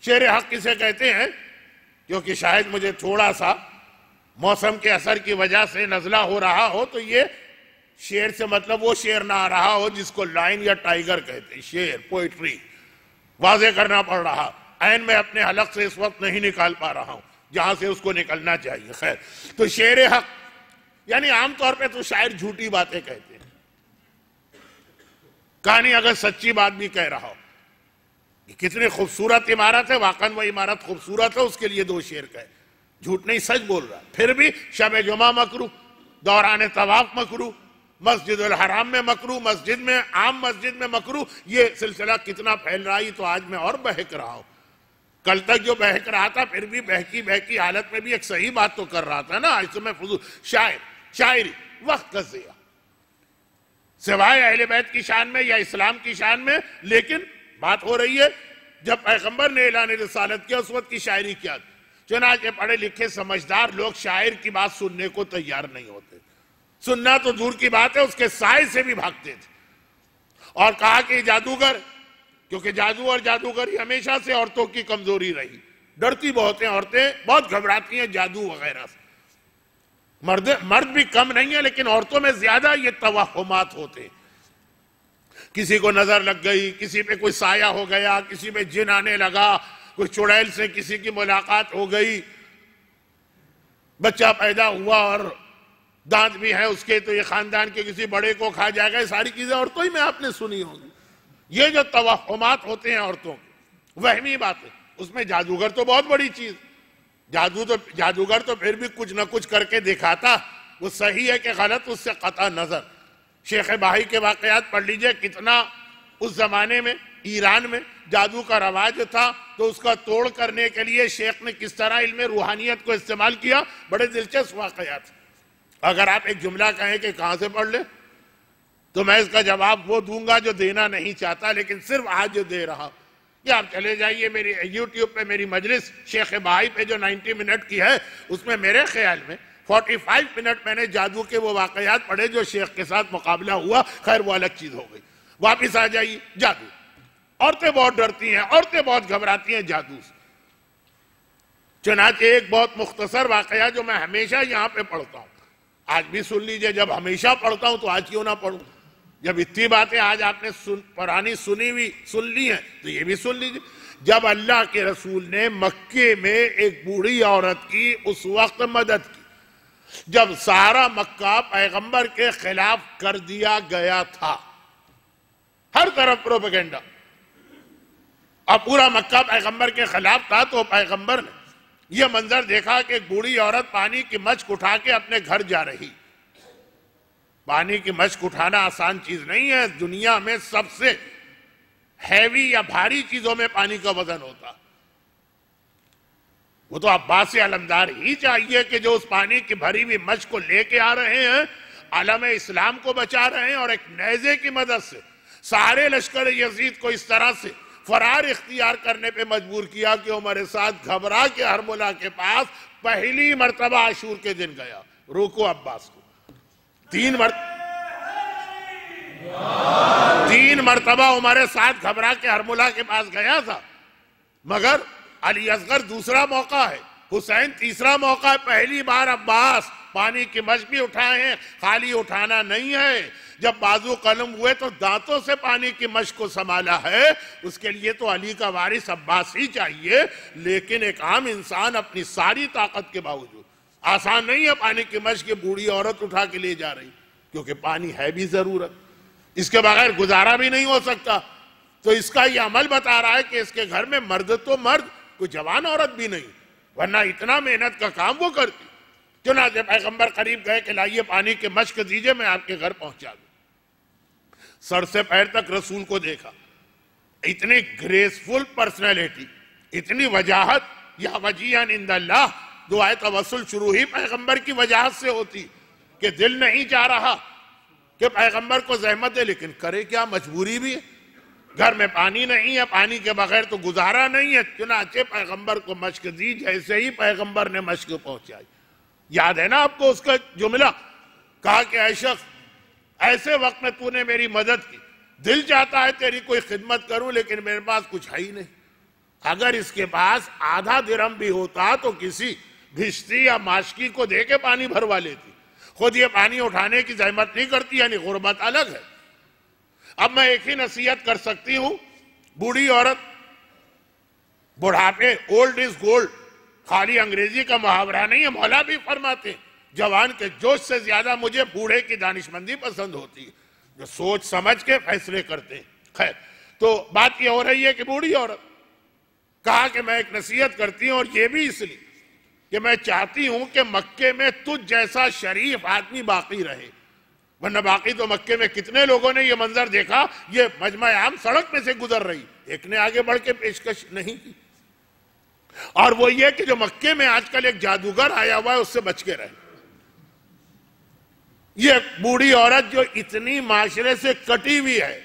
شعر حق کسے کہتے ہیں؟ کیونکہ شاید مجھے تھوڑا سا موسم کے اثر کی وجہ سے نزلہ ہو رہا ہو تو یہ شعر سے مطلب وہ شعر نہ آ رہا ہو جس کو لائن یا ٹائیگر کہتے ہیں، شعر، پوئٹری واضح کرنا پڑ رہا، عین میں اپنے حلق سے اس وقت نہیں نکال پا رہا ہوں جہاں سے اس کو نکلنا چاہیے۔ خیر، تو شعر حق یعنی عام طور پہ تو شاعر جھوٹی باتیں کہتے ہیں، کہانی اگر سچی بات بھی کہہ رہا ہو، کتنی خوبصورت عمارت ہے، واقعاً وہ عمارت خوبصورت ہے، اس کے لیے 2 شعر کہے، جھوٹ نہیں سچ بول رہا، پھر بھی شب جمعہ مکروہ، دوران طواف مکروہ، مسجد الحرام میں مکروہ، مسجد میں، عام مسجد میں مکروہ، یہ سلسلہ کتنا پھیل رہا ہے، تو آج میں اور بہک رہا ہوں، کل تک جو بہک رہا تھا پھر بھی بہکی حالت میں بھی ایک صحیح بات تو کر رہا تھا نا، اس میں فضول شاعری وقت کا ضیاع، سوائے اہل بیت کی شان میں یا اسلام کی شان میں، لیکن بات ہو رہی ہے جب پیغمبر نے اعلان رسالت کیا اس وقت کی شاعری کیا، چنانچہ پڑھے لکھے سمجھدار لوگ شاعر کی بات سننے کو تیار نہیں ہوتے، سننا تو دور کی بات ہے، اس کے سائے سے بھی بھاگتے تھے، اور کہا کہ جادوگر، کیونکہ جادو اور جادوگری ہمیشہ سے عورتوں کی کمزوری رہی، ڈرتی بہت ہیں عورتیں، بہت گھبراتی ہیں جادو وغیرہ سے، مرد بھی کم نہیں ہے لیکن عورتوں میں زیادہ یہ توہمات ہوتے ہیں، کسی کو نظر لگ گئی، کسی پہ کوئی سایہ ہو گیا، کسی پہ جن آنے لگا، کوئی چڑیل سے کسی کی ملاقات ہو گئی، بچہ پیدا ہوا اور دانت بھی ہے اس کے تو یہ خاندان کے کسی بڑے کو کھا جائے گا، یہ ساری چیزیں عورتوں ہی میں آپ نے سنی ہوں گی، یہ جو توہمات ہوتے ہیں عورتوں کے، وہمی باتیں، اس میں جادوگر تو بہت بڑی چیز، جادوگر تو پھر بھی کچھ نہ کچھ کر کے دکھاتا، وہ صحیح ہے کہ غلط اس سے قطع نظر، شیخ بہائی کے واقعات پڑھ لیجئے، کتنا اس زمانے میں ایران میں جادو کا رواج تھا، تو اس کا توڑ کرنے کے لیے شیخ نے کس طرح علم روحانیت کو استعمال کیا، بڑے دلچسپ واقعات۔ اگر آپ ایک جملہ کہیں کہ کہاں سے پڑھ لے تو میں اس کا جواب وہ دوں گا جو دینا نہیں چاہتا لیکن صرف آج دے رہا، یا آپ چلے جائیے میری یوٹیوب پہ میری مجلس شیخ بہائی پہ جو 90 منٹ کی ہے، اس میں میرے خیال میں 45 منٹ میں نے جادو کے وہ واقعات پڑھے جو شیخ کے ساتھ مقابلہ ہوا، خیر وہ الگ چیز ہو گئی، واپس آ جائیے، جادو، عورتیں بہت ڈرتی ہیں، عورتیں بہت گھبراتی ہیں جادو سے، چنانچہ ایک بہت مختصر واقعہ جو میں ہمیشہ یہاں پہ پڑھتا ہوں، آج بھی سن لیجئے، جب ہمیشہ پڑھتا ہوں تو آج کیوں نہ پڑھوں، جب اتنی باتیں آج آپ نے پرانی سن لی ہیں تو یہ بھی سن لیجئے، جب اللہ کے رسول نے مکے میں ایک بوڑھی عورت کی اس وقت مدد کی جب سارا مکہ پیغمبر کے خلاف کر دیا گیا تھا، ہر طرف پروپیگنڈا، اب پورا مکہ پیغمبر کے خلاف تھا، تو پیغمبر نے یہ منظر دیکھا کہ ایک بوڑھی عورت پانی کی مشک اٹھا کے اپنے گھر جا رہی، پانی کی مشک اٹھانا آسان چیز نہیں ہے، دنیا میں سب سے ہیوی یا بھاری چیزوں میں پانی کا وزن ہوتا، وہ تو عباس علمدار ہی چاہیے کہ جو اس پانی کی بھری ہوئی مشک کو لے کے آ رہے ہیں، عالم اسلام کو بچا رہے ہیں، اور ایک نیزے کی مدد سے سارے لشکر یزید کو اس طرح سے فرار اختیار کرنے پہ مجبور کیا کہ عمر سعد گھبرا کے ہرملہ کے پاس پہلی مرتبہ عاشور کے دن گیا، روکو عباس کو، 3 مرتبہ عمر سعد گھبرا کے ہرملہ کے پاس گیا تھا، مگر علی اصغر دوسرا موقع ہے، حسین تیسرا موقع ہے، پہلی بار عباس پانی کی مشک بھی اٹھائے ہیں، خالی اٹھانا نہیں ہے، جب بازو قلم ہوئے تو دانتوں سے پانی کی مشک کو سنبھالا ہے، اس کے لیے تو علی کا وارث عباس ہی چاہیے، لیکن ایک عام انسان اپنی ساری طاقت کے باوجود، آسان نہیں ہے پانی کی مشک یہ بوڑھی عورت اٹھا کے لے جا رہی، کیونکہ پانی ہے بھی ضرورت، اس کے بغیر گزارا بھی نہیں ہو سکتا، تو اس کا یہ عمل بتا رہا ہے کہ اس کے گھر میں مرد تو مرد، کوئی جوان عورت بھی نہیں، ورنہ اتنا محنت کا کام وہ کرتی، چنانچہ پیغمبر قریب گئے کہ لائیے پانی کے مشک دیجئے میں آپ کے گھر پہنچا دوں، سر سے پیر تک رسول کو دیکھا، اتنی گریسفل پرسنالٹی، اتنی وجاہت، یا وجیہن عند اللہ، دعائے توسل شروع ہی پیغمبر کی وجاہت سے ہوتی کہ دل نہیں چاہ رہا کہ پیغمبر کو زحمت دے، لیکن کرے کیا، مجبوری بھی ہے، گھر میں پانی نہیں ہے، پانی کے بغیر تو گزارا نہیں ہے، چنانچہ پیغمبر کو مشک دی، جیسے ہی پیغمبر نے مشک پہنچائی، یاد ہے نا آپ کو اس کا جملہ، کہا کہ اے شخص ایسے وقت میں تو نے میری مدد کی، دل چاہتا ہے تیری کوئی خدمت کروں لیکن میرے پاس کچھ ہے ہی نہیں، اگر اس کے پاس آدھا درہم بھی ہوتا تو کسی بھشتی یا ماشکی کو دے کے پانی بھروا لیتی، خود یہ پانی اٹھانے کی زحمت نہیں کرتی، یعنی غربت الگ ہے۔ اب میں ایک ہی نصیحت کر سکتی ہوں، بوڑھی عورت، بڑھاپے، اولڈ از گولڈ، خالی انگریزی کا محاورہ نہیں ہے، مولا بھی فرماتے جوان کے جوش سے زیادہ مجھے بوڑھے کی دانشمندی پسند ہوتی ہے، جو سوچ سمجھ کے فیصلے کرتے ہیں۔ خیر، تو بات یہ ہو رہی ہے کہ بوڑھی عورت کہا کہ میں ایک نصیحت کرتی ہوں، اور یہ بھی اس لیے کہ میں چاہتی ہوں کہ مکے میں تجھ جیسا شریف آدمی باقی رہے، ورنہ باقی تو مکے میں کتنے لوگوں نے یہ منظر دیکھا، یہ مجمع عام سڑک میں سے گزر رہی، ایک نے آگے بڑھ کے پیشکش نہیں کی۔ اور وہ یہ کہ جو مکے میں آج کل ایک جادوگر آیا ہوا ہے اس سے بچ کے رہے۔ یہ بوڑھی عورت جو اتنی معاشرے سے کٹی ہوئی ہے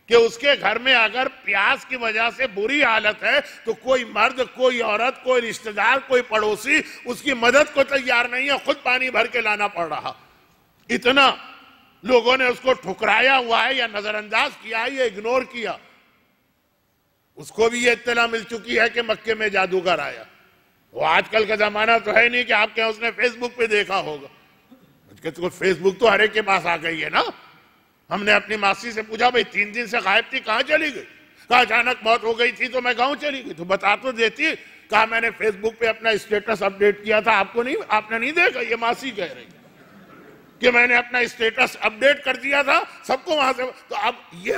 کہ اس کے گھر میں اگر پیاس کی وجہ سے بری حالت ہے تو کوئی مرد، کوئی عورت، کوئی رشتہ دار، کوئی پڑوسی اس کی مدد کو تیار نہیں ہے، خود پانی بھر کے لانا پڑ رہا۔ اتنا لوگوں نے اس کو ٹھکرایا ہوا ہے یا نظر انداز کیا ہے یا اگنور کیا۔ اس کو بھی یہ اطلاع مل چکی ہے کہ مکے میں جادوگر آیا۔ وہ آج کل کا زمانہ تو ہے نہیں کہ آپ کے اس نے فیس بک پہ دیکھا ہوگا، فیس بک تو ہر ایک کے پاس آ گئی ہے نا۔ ہم نے اپنی ماسی سے پوچھا بھئی 3 دن سے غائب تھی، کہاں چلی گئی؟ کہا اچانک موت ہو گئی تھی تو میں گاؤں چلی گئی۔ تو بتا تو دیتی، کہا میں نے فیس بک پہ اپنا اسٹیٹس اپڈیٹ کیا تھا، آپ نے نہیں دیکھا؟ یہ ماسی کہہ رہی کہ میں نے اپنا اسٹیٹس اپڈیٹ کر دیا تھا، سب کو وہاں سے۔ تو اب یہ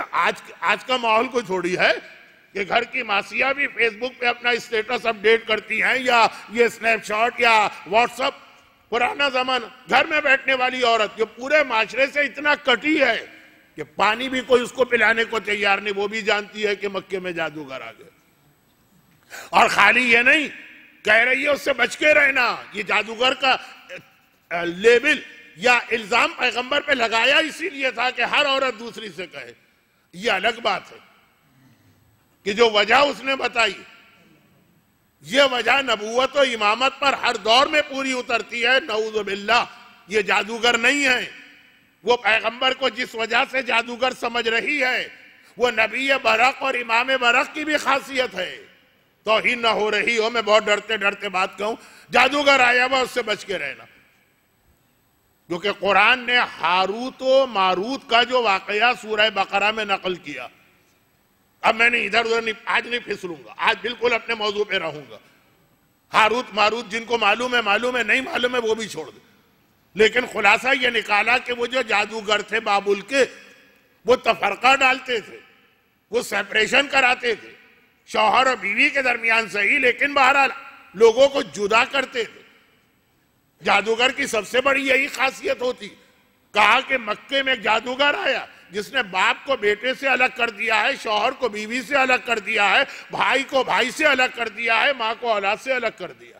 آج کا ماحول کوئی تھوڑی ہے کہ گھر کی ماسیاں بھی فیس بک پہ اپنا اسٹیٹس اپڈیٹ کرتی ہیں یا یہ سنیپ شاٹ یا واٹس اپ۔ پرانا زمانہ، گھر میں بیٹھنے والی عورت جو پورے معاشرے سے اتنا کٹی ہے کہ پانی بھی کوئی اس کو پلانے کو تیار نہیں، وہ بھی جانتی ہے کہ مکے میں جادوگر آ گئے۔ اور خالی یہ نہیں، کہہ رہی ہے اس سے بچ کے رہنا۔ یہ جادوگر کا لیبل یا الزام پیغمبر پہ لگایا اسی لیے تھا کہ ہر عورت دوسری سے کہے۔ یہ الگ بات ہے کہ جو وجہ اس نے بتائی، یہ وجہ نبوت و امامت پر ہر دور میں پوری اترتی ہے۔ نعوذ باللہ، یہ جادوگر نہیں ہے۔ وہ پیغمبر کو جس وجہ سے جادوگر سمجھ رہی ہے وہ نبی برق اور امام برق کی بھی خاصیت ہے۔ توہین نہ ہو رہی ہو، میں بہت ڈرتے ڈرتے بات کہوں، جادوگر آیا ہوا اس سے بچ کے رہنا۔ کیونکہ قرآن نے ہاروت و ماروت کا جو واقعہ سورہ بقرہ میں نقل کیا، اب میں نے ادھر ادھر آج نہیں پھسلوں گا، آج بالکل اپنے موضوع پہ رہوں گا۔ ہاروت ماروت جن کو معلوم ہے، نہیں معلوم ہے وہ بھی چھوڑ دیں۔ لیکن خلاصہ یہ نکالا کہ وہ جو جادوگر تھے بابل کے، وہ تفرقہ ڈالتے تھے، وہ سیپریشن کراتے تھے، شوہر اور بیوی کے درمیان صحیح، لیکن بہرحال لوگوں کو جدا کرتے تھے۔ جادوگر کی سب سے بڑی یہی خاصیت ہوتی۔ کہا کہ مکے میں ایک جادوگر آیا جس نے باپ کو بیٹے سے الگ کر دیا ہے، شوہر کو بیوی سے الگ کر دیا ہے، بھائی کو بھائی سے الگ کر دیا ہے، ماں کو اولاد سے الگ کر دیا۔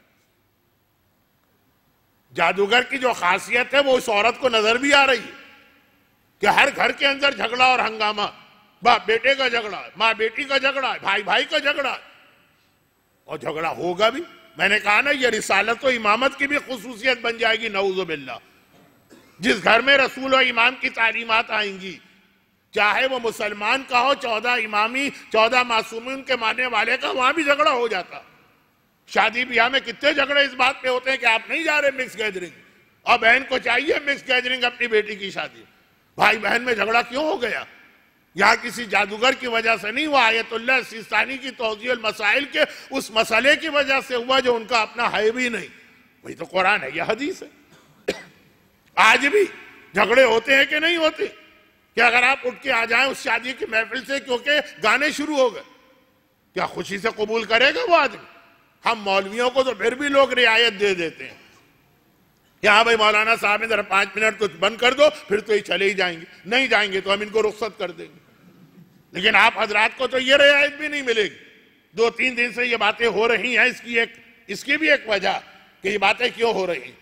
جادوگر کی جو خاصیت ہے وہ اس عورت کو نظر بھی آ رہی ہے کہ ہر گھر کے اندر جھگڑا اور ہنگامہ، باپ بیٹے کا جھگڑا ہے، ماں بیٹی کا جھگڑا ہے، بھائی بھائی کا جھگڑا ہے، اور جھگڑا ہوگا بھی۔ میں نے کہا نا، یہ رسالت و امامت کی بھی خصوصیت بن جائے گی، نعوذ باللہ۔ جس گھر میں رسول و امام کی تعلیمات آئیں گی، چاہے وہ مسلمان کا ہو، 14 امامی 14 معصومین کے ماننے والے کا، وہاں بھی جھگڑا ہو جاتا۔ شادی بیاہ میں کتنے جھگڑے اس بات پہ ہوتے ہیں کہ آپ نہیں جا رہے مکس گیدرنگ، اور بہن کو چاہیے مکس گیدرنگ اپنی بیٹی کی شادی۔ بھائی بہن میں جھگڑا کیوں ہو گیا؟ یہاں کسی جادوگر کی وجہ سے نہیں ہوا، آیت اللہ سیستانی کی توضیح المسائل کے اس مسئلے کی وجہ سے ہوا جو ان کا اپنا ہے بھی نہیں۔ وہی تو قرآن ہے، یہ حدیث ہے۔ آج بھی جھگڑے ہوتے ہیں کہ نہیں ہوتے؟ کہ اگر آپ اٹھ کے آ جائیں اس شادی کی محفل سے کیونکہ گانے شروع ہو گئے، کیا خوشی سے قبول کرے گا وہ آدمی؟ ہم مولویوں کو تو پھر بھی لوگ رعایت دے دیتے ہیں کہ ہاں بھائی مولانا صاحب ذرا 5 منٹ تو بند کر دو، پھر تو یہ چلے ہی جائیں گے، نہیں جائیں گے تو ہم ان کو رخصت کر دیں گے۔ لیکن آپ حضرات کو تو یہ رعایت بھی نہیں ملے گی۔ 2-3 دن سے یہ باتیں ہو رہی ہیں، اس کی بھی ایک وجہ کہ یہ باتیں کیوں ہو رہی ہیں،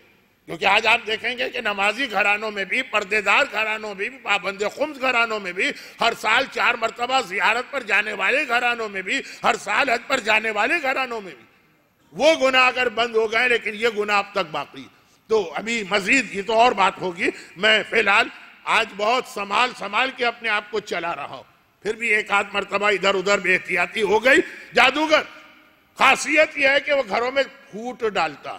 کیونکہ آج آپ دیکھیں گے کہ نمازی گھرانوں میں بھی، پردے دار گھرانوں میں بھی، پابند خمس گھرانوں میں بھی، ہر سال 4 مرتبہ زیارت پر جانے والے گھرانوں میں بھی، ہر سال حج پر جانے والے گھرانوں میں بھی وہ گناہ اگر بند ہو گئے، لیکن یہ گناہ اب تک باقی۔ تو ابھی مزید یہ تو اور بات ہوگی، میں فی الحال آج بہت سنبھال کے اپنے آپ کو چلا رہا ہوں، پھر بھی ایک آدھ مرتبہ ادھر ادھر بے احتیاطی ہو گئی۔ جادوگر خاصیت یہ ہے کہ وہ گھروں میں پھوٹ ڈالتا،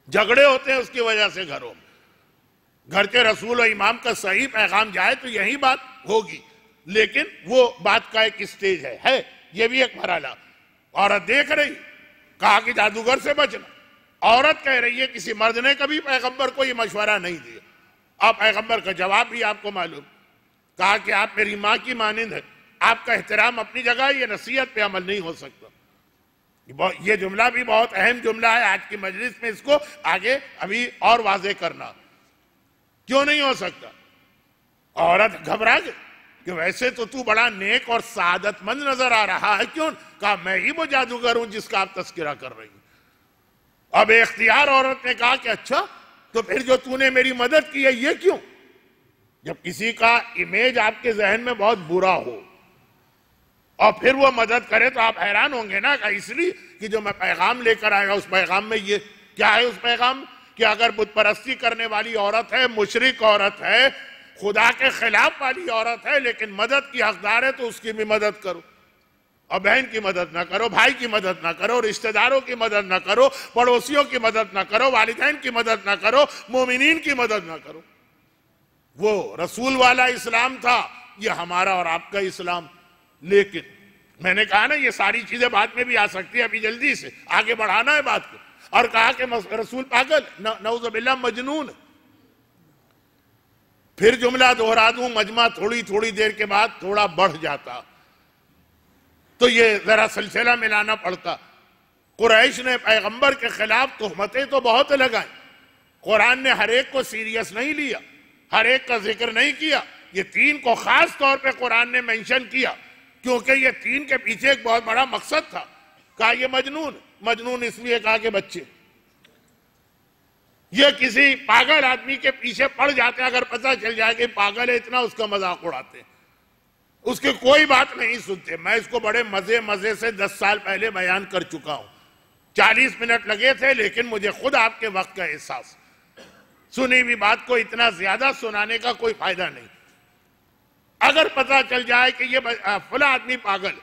جھگڑے ہوتے ہیں اس کی وجہ سے گھروں میں۔ گھر کے رسول و امام کا صحیح پیغام جائے تو یہی بات ہوگی، لیکن وہ بات کا ایک سٹیج ہے، یہ بھی ایک مرحلہ۔ عورت دیکھ رہی، کہا کہ جادوگر سے بچنا، عورت کہہ رہی ہے کسی مرد نے کبھی پیغمبر کو یہ مشورہ نہیں دیا. اب پیغمبر کا جواب بھی آپ کو معلوم. کہا کہ آپ میری ماں کی مانند ہے، آپ کا احترام اپنی جگہ، یہ نصیحت پہ عمل نہیں ہو سکتا. یہ جملہ بھی بہت اہم جملہ ہے آج کی مجلس میں، اس کو آگے ابھی اور واضح کرنا. کیوں نہیں ہو سکتا؟ عورت گھبرا گئی کہ ویسے تو بڑا نیک اور سعادت مند نظر آ رہا ہے، کیوں؟ کہا میں ہی وہ جادوگر ہوں جس کا آپ تذکرہ کر رہی ہیں. اب اختیار عورت نے کہا کہ اچھا تو پھر جو تو نے میری مدد کی ہے یہ کیوں؟ جب کسی کا امیج آپ کے ذہن میں بہت برا ہو اور پھر وہ مدد کرے تو آپ حیران ہوں گے نا. کہ اس لیے کہ جو میں پیغام لے کر آیا اس پیغام میں یہ کیا ہے؟ اس پیغام کہ اگر بت پرستی کرنے والی عورت ہے، مشرک عورت ہے، خدا کے خلاف والی عورت ہے، لیکن مدد کی حقدار ہے تو اس کی بھی مدد کرو. اور بہن کی مدد نہ کرو، بھائی کی مدد نہ کرو، رشتہ داروں کی مدد نہ کرو، پڑوسیوں کی مدد نہ کرو، والدین کی مدد نہ کرو، مومنین کی مدد نہ کرو. وہ رسول والا اسلام تھا، یہ ہمارا اور آپ کا اسلام. لیکن میں نے کہا نا یہ ساری چیزیں بعد میں بھی آ سکتی ہیں، ابھی جلدی سے آگے بڑھانا ہے بات کو. اور کہا کہ رسول پاگل، نعوذ باللہ مجنون. پھر جملہ دہرا دوں، مجمع تھوڑی دیر کے بعد تھوڑا بڑھ جاتا تو یہ ذرا سلسلہ ملانا پڑتا. قریش نے پیغمبر کے خلاف تہمتیں تو بہت لگائیں. قرآن نے ہر ایک کو سیریس نہیں لیا، ہر ایک کا ذکر نہیں کیا. یہ 3 کو خاص طور پہ قرآن نے منشن کیا کیونکہ یہ 3 کے پیچھے ایک بہت بڑا مقصد تھا. کہا یہ مجنون اس لیے کہا کہ بچے. یہ کسی پاگل آدمی کے پیچھے پڑ جاتے ہیں، اگر پتہ چل جائے کہ پاگل ہے اتنا اس کا مذاق اڑاتے ہیں، اس کی کوئی بات نہیں سنتے. میں اس کو بڑے مزے سے 10 سال پہلے بیان کر چکا ہوں. 40 منٹ لگے تھے لیکن مجھے خود آپ کے وقت کا احساس. سنی ہوئی بات کو اتنا زیادہ سنانے کا کوئی فائدہ نہیں. اگر پتہ چل جائے کہ یہ فلاں آدمی پاگل،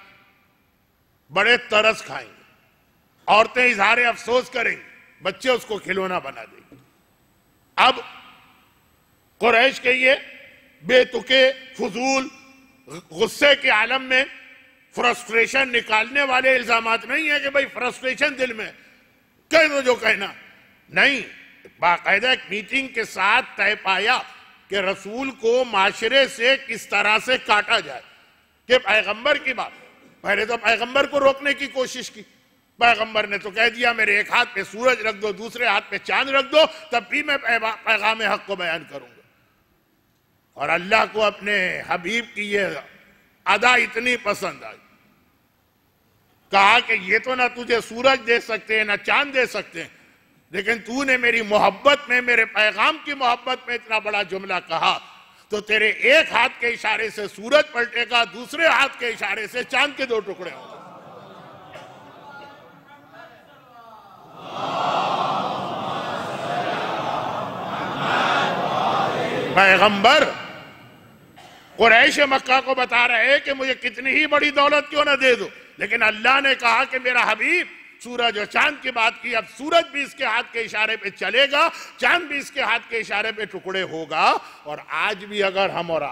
بڑے ترس کھائیں گے، عورتیں اظہار افسوس کریں گے، بچے اس کو کھلونا بنا دیں گے. اب قریش کے یہ بے تکے فضول غصے کے عالم میں فرسٹریشن نکالنے والے الزامات نہیں ہیں کہ بھئی فرسٹریشن دل میں کہہ دو جو کہنا نہیں. باقاعدہ ایک میٹنگ کے ساتھ طے پایا کہ رسول کو معاشرے سے کس طرح سے کاٹا جائے. کہ پیغمبر کی بات، پہلے تو پیغمبر کو روکنے کی کوشش کی. پیغمبر نے تو کہہ دیا میرے ایک ہاتھ پہ سورج رکھ دو، دوسرے ہاتھ پہ چاند رکھ دو، تب بھی میں پیغام حق کو بیان کروں گا. اور اللہ کو اپنے حبیب کی یہ ادا اتنی پسند آئی. کہا کہ یہ تو نہ تجھے سورج دے سکتے ہیں نہ چاند دے سکتے ہیں، لیکن تو نے میری محبت میں، میرے پیغام کی محبت میں اتنا بڑا جملہ کہا تو تیرے ایک ہاتھ کے اشارے سے سورج پلٹے گا، دوسرے ہاتھ کے اشارے سے چاند کے 2 ٹکڑے ہوں گے. پیغمبر قریش مکہ کو بتا رہے کہ مجھے کتنی ہی بڑی دولت کیوں نہ دے دو، لیکن اللہ نے کہا کہ میرا حبیب سورج اور چاند کی بات کی. اب سورج بھی اس کے ہاتھ کے اشارے پہ چلے گا، چاند بھی اس کے ہاتھ کے اشارے پہ ٹکڑے ہوگا. اور آج بھی اگر ہم اور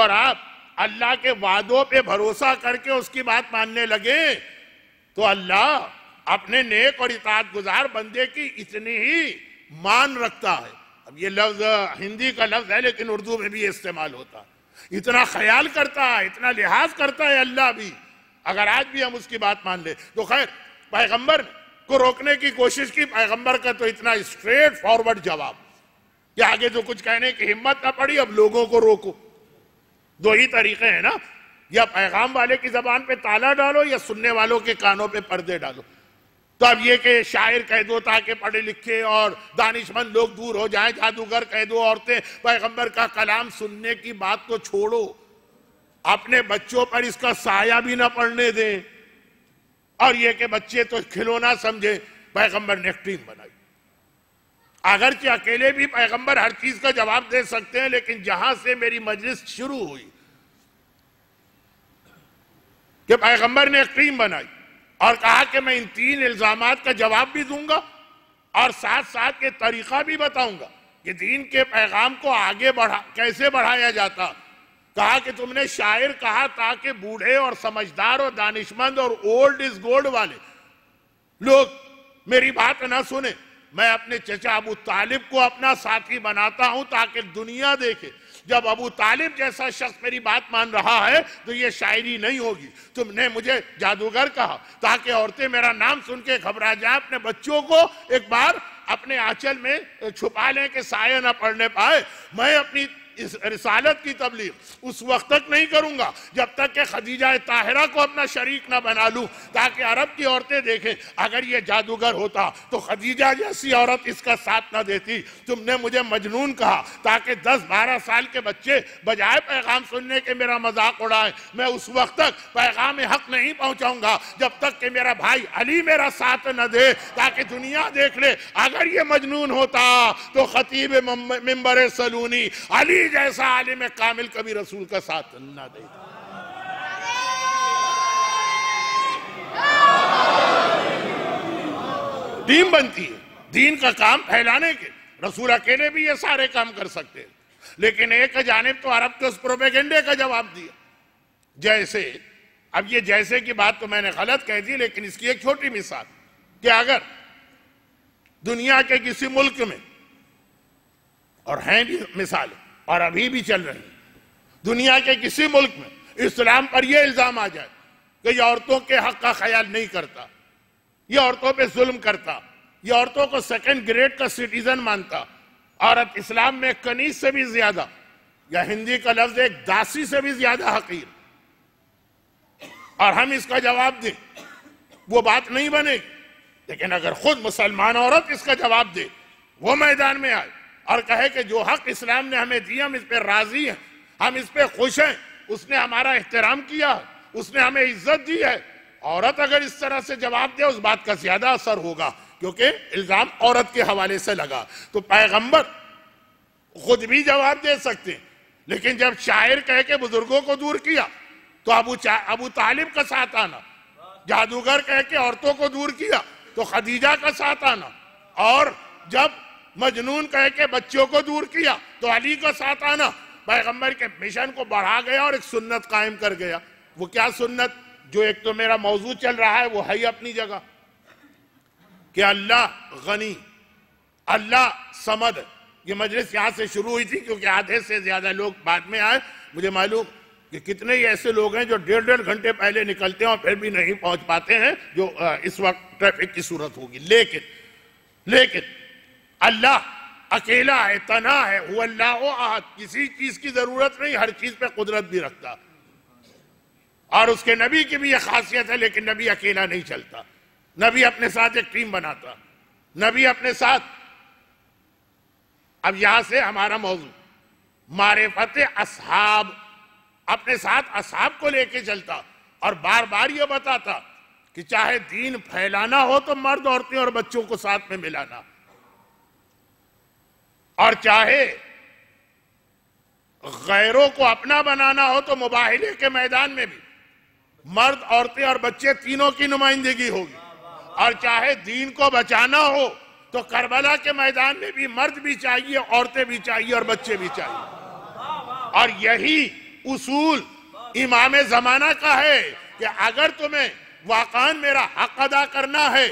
آپ اللہ کے وعدوں پہ بھروسہ کر کے اس کی بات ماننے لگے تو اللہ اپنے نیک اور اطاعت گزار بندے کی اتنی ہی مان رکھتا ہے. اب یہ لفظ ہندی کا لفظ ہے لیکن اردو میں بھی استعمال ہوتا ہے. اتنا خیال کرتا ہے، اتنا لحاظ کرتا ہے اللہ بھی، اگر آج بھی ہم اس کی بات مان لیں تو. خیر پیغمبر کو روکنے کی کوشش کی. پیغمبر کا تو اتنا اسٹریٹ فارورڈ جواب کہ آگے جو کچھ کہنے کی ہمت نہ پڑی، اب لوگوں کو روکو. 2 ہی طریقے ہیں نا، یا پیغام والے کی زبان پہ تالا ڈالو یا سننے والوں کے کانوں پہ پردے ڈالو. تو اب یہ کہ شاعر کہہ دو تاکہ پڑھے لکھے اور دانشمند لوگ دور ہو جائیں، جادوگر کہہ دو، عورتیں پیغمبر کا کلام سننے کی بات تو چھوڑو، اپنے بچوں پر اس کا سایہ بھی نہ پڑنے دیں. اور یہ کہ بچے تو کھلونا سمجھے. پیغمبر نے ایک ٹیم بنائی. اگرچہ اکیلے بھی پیغمبر ہر چیز کا جواب دے سکتے ہیں، لیکن جہاں سے میری مجلس شروع ہوئی کہ پیغمبر نے ایک ٹیم بنائی اور کہا کہ میں ان 3 الزامات کا جواب بھی دوں گا اور ساتھ ساتھ یہ طریقہ بھی بتاؤں گا کہ دین کے پیغام کو آگے کیسے بڑھایا جاتا. کہا کہ تم نے شاعر کہا تاکہ بوڑھے اور سمجھدار اور دانشمند اور اولڈ از گولڈ والے لوگ میری بات نہ سنے، میں اپنے چچا ابو طالب کو اپنا ساتھی بناتا ہوں تاکہ دنیا دیکھے جب ابو طالب جیسا شخص میری بات مان رہا ہے تو یہ شاعری نہیں ہوگی۔ تم نے مجھے جادوگر کہا تاکہ عورتیں میرا نام سن کے گھبرا جائیں، اپنے بچوں کو ایک بار اپنے آنچل میں چھپا لیں کہ سایہ نہ پڑنے پائے۔ میں اپنی اس رسالت کی تبلیغ اس وقت تک نہیں کروں گا جب تک کہ خدیجہ طاہرہ کو اپنا شریک نہ بنا لوں، تاکہ عرب کی عورتیں دیکھیں اگر یہ جادوگر ہوتا تو خدیجہ جیسی عورت اس کا ساتھ نہ دیتی۔ تم نے مجھے مجنون کہا تاکہ 10-12 سال کے بچے بجائے پیغام سننے کے میرا مذاق اڑائیں۔ میں اس وقت تک پیغام حق نہیں پہنچاؤں گا جب تک کہ میرا بھائی علی میرا ساتھ نہ دے، تاکہ دنیا دیکھ لے اگر یہ مجنون ہوتا تو خطیب منبر سلونی علی جیسا عالم کامل کبھی رسول کا ساتھ نہ دے۔ ٹیم بنتی ہے دین کا کام پھیلانے کے، رسول اکیلے بھی یہ سارے کام کر سکتے ہیں، لیکن ایک جانب تو عرب کے اس پروپیگنڈے کا جواب دیا۔ جیسے اب یہ جیسے کی بات تو میں نے غلط کہہ دی، لیکن اس کی ایک چھوٹی مثال کہ اگر دنیا کے کسی ملک میں، اور ہیں بھی مثالیں اور ابھی بھی چل رہی ہیں، دنیا کے کسی ملک میں اسلام پر یہ الزام آ جائے کہ یہ عورتوں کے حق کا خیال نہیں کرتا، یہ عورتوں پہ ظلم کرتا، یہ عورتوں کو سیکنڈ گریڈ کا سٹیزن مانتا، عورت اسلام میں کنیز سے بھی زیادہ، یا ہندی کا لفظ ایک داسی سے بھی زیادہ حقیر، اور ہم اس کا جواب دیں، وہ بات نہیں بنے گی۔ لیکن اگر خود مسلمان عورت اس کا جواب دے، وہ میدان میں آئے اور کہے کہ جو حق اسلام نے ہمیں دیا ہم اس پہ راضی ہیں، ہم اس پہ خوش ہیں، اس نے ہمارا احترام کیا ہے، اس نے ہمیں عزت دی ہے، عورت اگر اس طرح سے جواب دے اس بات کا زیادہ اثر ہوگا، کیونکہ الزام عورت کے حوالے سے لگا۔ تو پیغمبر خود بھی جواب دے سکتے ہیں، لیکن جب شاعر کہے کہ بزرگوں کو دور کیا تو ابو طالب کا ساتھ آنا، جادوگر کہے کہ عورتوں کو دور کیا تو خدیجہ کا ساتھ آنا، اور جب مجنون کہے کہ بچوں کو دور کیا تو علی کا ساتھ آنا، پیغمبر کے مشن کو بڑھا گیا اور ایک سنت قائم کر گیا۔ وہ کیا سنت؟ جو ایک تو میرا موضوع چل رہا ہے وہ ہے ہی اپنی جگہ کہ اللہ غنی، اللہ صمد۔ یہ مجلس یہاں سے شروع ہوئی تھی کیونکہ آدھے سے زیادہ لوگ بعد میں آئے، مجھے معلوم کہ کتنے ہی ایسے لوگ ہیں جو 1.5 گھنٹے پہلے نکلتے ہیں اور پھر بھی نہیں پہنچ پاتے ہیں، جو اس وقت ٹریفک کی صورت ہوگی۔ لیکن اللہ اکیلا ہے، تنہا ہے، هو اللہ احد، کسی چیز کی ضرورت نہیں، ہر چیز پہ قدرت بھی رکھتا، اور اس کے نبی کی بھی یہ خاصیت ہے، لیکن نبی اکیلا نہیں چلتا، نبی اپنے ساتھ ایک ٹیم بناتا، نبی اپنے ساتھ۔ اب یہاں سے ہمارا موضوع معرفت اصحاب، اپنے ساتھ اصحاب کو لے کے چلتا اور بار بار یہ بتاتا کہ چاہے دین پھیلانا ہو تو مرد، عورتیں اور بچوں کو ساتھ میں ملانا، اور چاہے غیروں کو اپنا بنانا ہو تو مباہلے کے میدان میں بھی مرد، عورتیں اور بچے تینوں کی نمائندگی ہوگی، اور چاہے دین کو بچانا ہو تو کربلا کے میدان میں بھی مرد بھی چاہیے، عورتیں بھی چاہیے اور بچے بھی چاہیے۔ اور یہی اصول امام زمانہ کا ہے کہ اگر تمہیں واقعاً میرا حق ادا کرنا ہے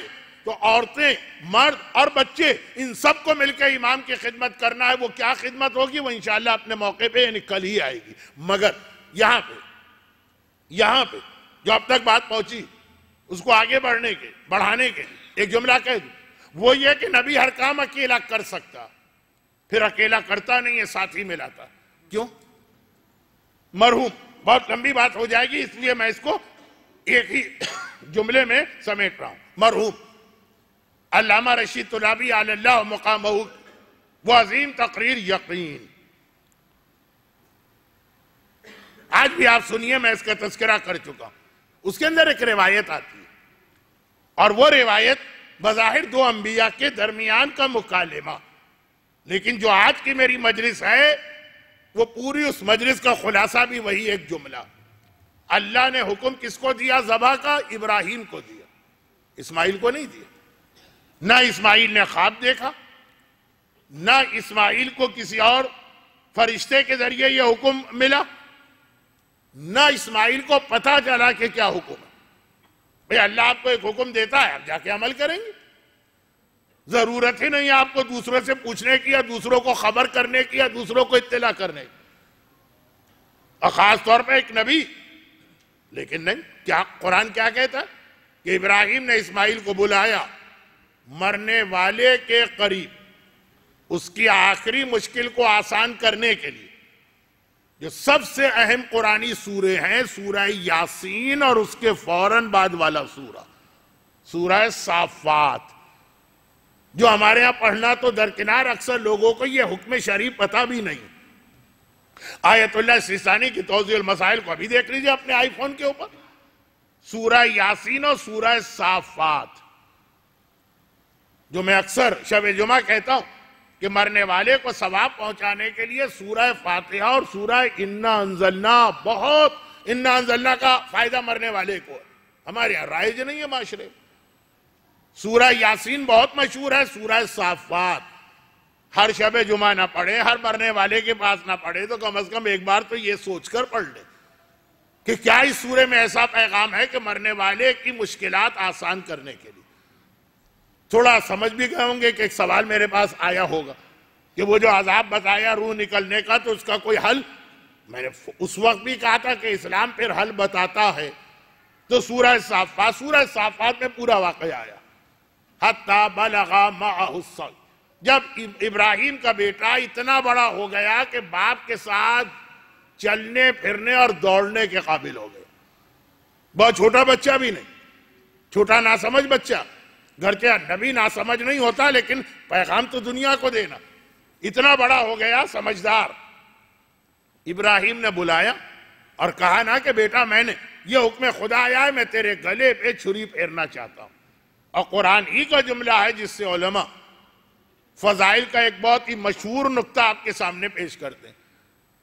تو عورتیں، مرد اور بچے ان سب کو مل کے امام کی خدمت کرنا ہے۔ وہ کیا خدمت ہوگی وہ انشاءاللہ اپنے موقع پہ یعنی کل ہی آئے گی۔ مگر یہاں پہ جو اب تک بات پہنچی اس کو آگے بڑھانے کے ایک جملہ کہہ دوں، وہ یہ کہ نبی ہر کام اکیلا کر سکتا، پھر اکیلا کرتا نہیں ہے، ساتھی ملاتا۔ کیوں؟ مرحوم، بہت لمبی بات ہو جائے گی اس لیے میں اس کو ایک ہی جملے میں سمیٹ رہا ہوں۔ مرحوم علامہ رشید طلابی علی اللہ مقامہ، وہ عظیم تقریر یقین، آج بھی آپ سنیے، میں اس کا تذکرہ کر چکا ہوں۔ اس کے اندر ایک روایت آتی ہے، اور وہ روایت بظاہر 2 انبیاء کے درمیان کا مکالمہ، لیکن جو آج کی میری مجلس ہے وہ پوری اس مجلس کا خلاصہ بھی وہی ایک جملہ۔ اللہ نے حکم کس کو دیا ذبح کا؟ ابراہیم کو دیا، اسماعیل کو نہیں دیا۔ نہ اسماعیل نے خواب دیکھا، نہ اسماعیل کو کسی اور فرشتے کے ذریعے یہ حکم ملا، نہ اسماعیل کو پتہ چلا کہ کیا حکم ہے۔ بھئی اللہ آپ کو ایک حکم دیتا ہے، آپ جا کے عمل کریں گے، ضرورت ہی نہیں آپ کو دوسروں سے پوچھنے کی یا دوسروں کو خبر کرنے کی یا دوسروں کو اطلاع کرنے کی، اور خاص طور پہ ایک نبی۔ لیکن نہیں، کیا قرآن کیا کہتا ہے کہ ابراہیم نے اسماعیل کو بلایا مرنے والے کے قریب، اس کی آخری مشکل کو آسان کرنے کے لیے۔ جو سب سے اہم قرآنی سورے ہیں سورہ یاسین اور اس کے فوراً بعد والا سورہ صافات، جو ہمارے ہاں پڑھنا تو درکنار، اکثر لوگوں کو یہ حکم شرعی پتہ بھی نہیں۔ آیت اللہ سیستانی کی توضیح المسائل کو ابھی دیکھ لیجئے اپنے آئی فون کے اوپر، سورہ یاسین اور سورہ صافات، جو میں اکثر شب جمعہ کہتا ہوں کہ مرنے والے کو ثواب پہنچانے کے لیے سورہ فاتحہ اور سورہ انا انزلنا، بہت انا انزلنا کا فائدہ مرنے والے کو ہے، ہمارے یہاں رائج نہیں ہے معاشرے۔ سورہ یاسین بہت مشہور ہے، سورہ صافات ہر شب جمعہ نہ پڑھے، ہر مرنے والے کے پاس نہ پڑھے تو کم از کم ایک بار تو یہ سوچ کر پڑھ لے کہ کیا اس سورے میں ایسا پیغام ہے کہ مرنے والے کی مشکلات آسان کرنے کے لیے۔ تھوڑا سمجھ بھی گئے ہوں گے کہ ایک سوال میرے پاس آیا ہوگا کہ وہ جو عذاب بتایا روح نکلنے کا، تو اس کا کوئی حل؟ میں نے اس وقت بھی کہا تھا کہ اسلام پھر حل بتاتا ہے، تو سورہ صافات میں پورا واقعہ آیا۔ حتی بلغ معہ السعی، جب ابراہیم کا بیٹا اتنا بڑا ہو گیا کہ باپ کے ساتھ چلنے پھرنے اور دوڑنے کے قابل ہو گیا، بہت چھوٹا بچہ بھی نہیں، چھوٹا ناسمجھ بچہ، گھر کے نبی ناسمجھ نہیں ہوتا لیکن پیغام تو دنیا کو دینا، اتنا بڑا ہو گیا سمجھدار۔ ابراہیم نے بلایا اور کہا نا کہ بیٹا میں نے یہ حکم خدا آیا ہے، میں تیرے گلے پہ چھری پھیرنا چاہتا ہوں۔ اور قرآن ہی کا جملہ ہے جس سے علماء فضائل کا ایک بہت ہی مشہور نقطہ آپ کے سامنے پیش کرتے ہیں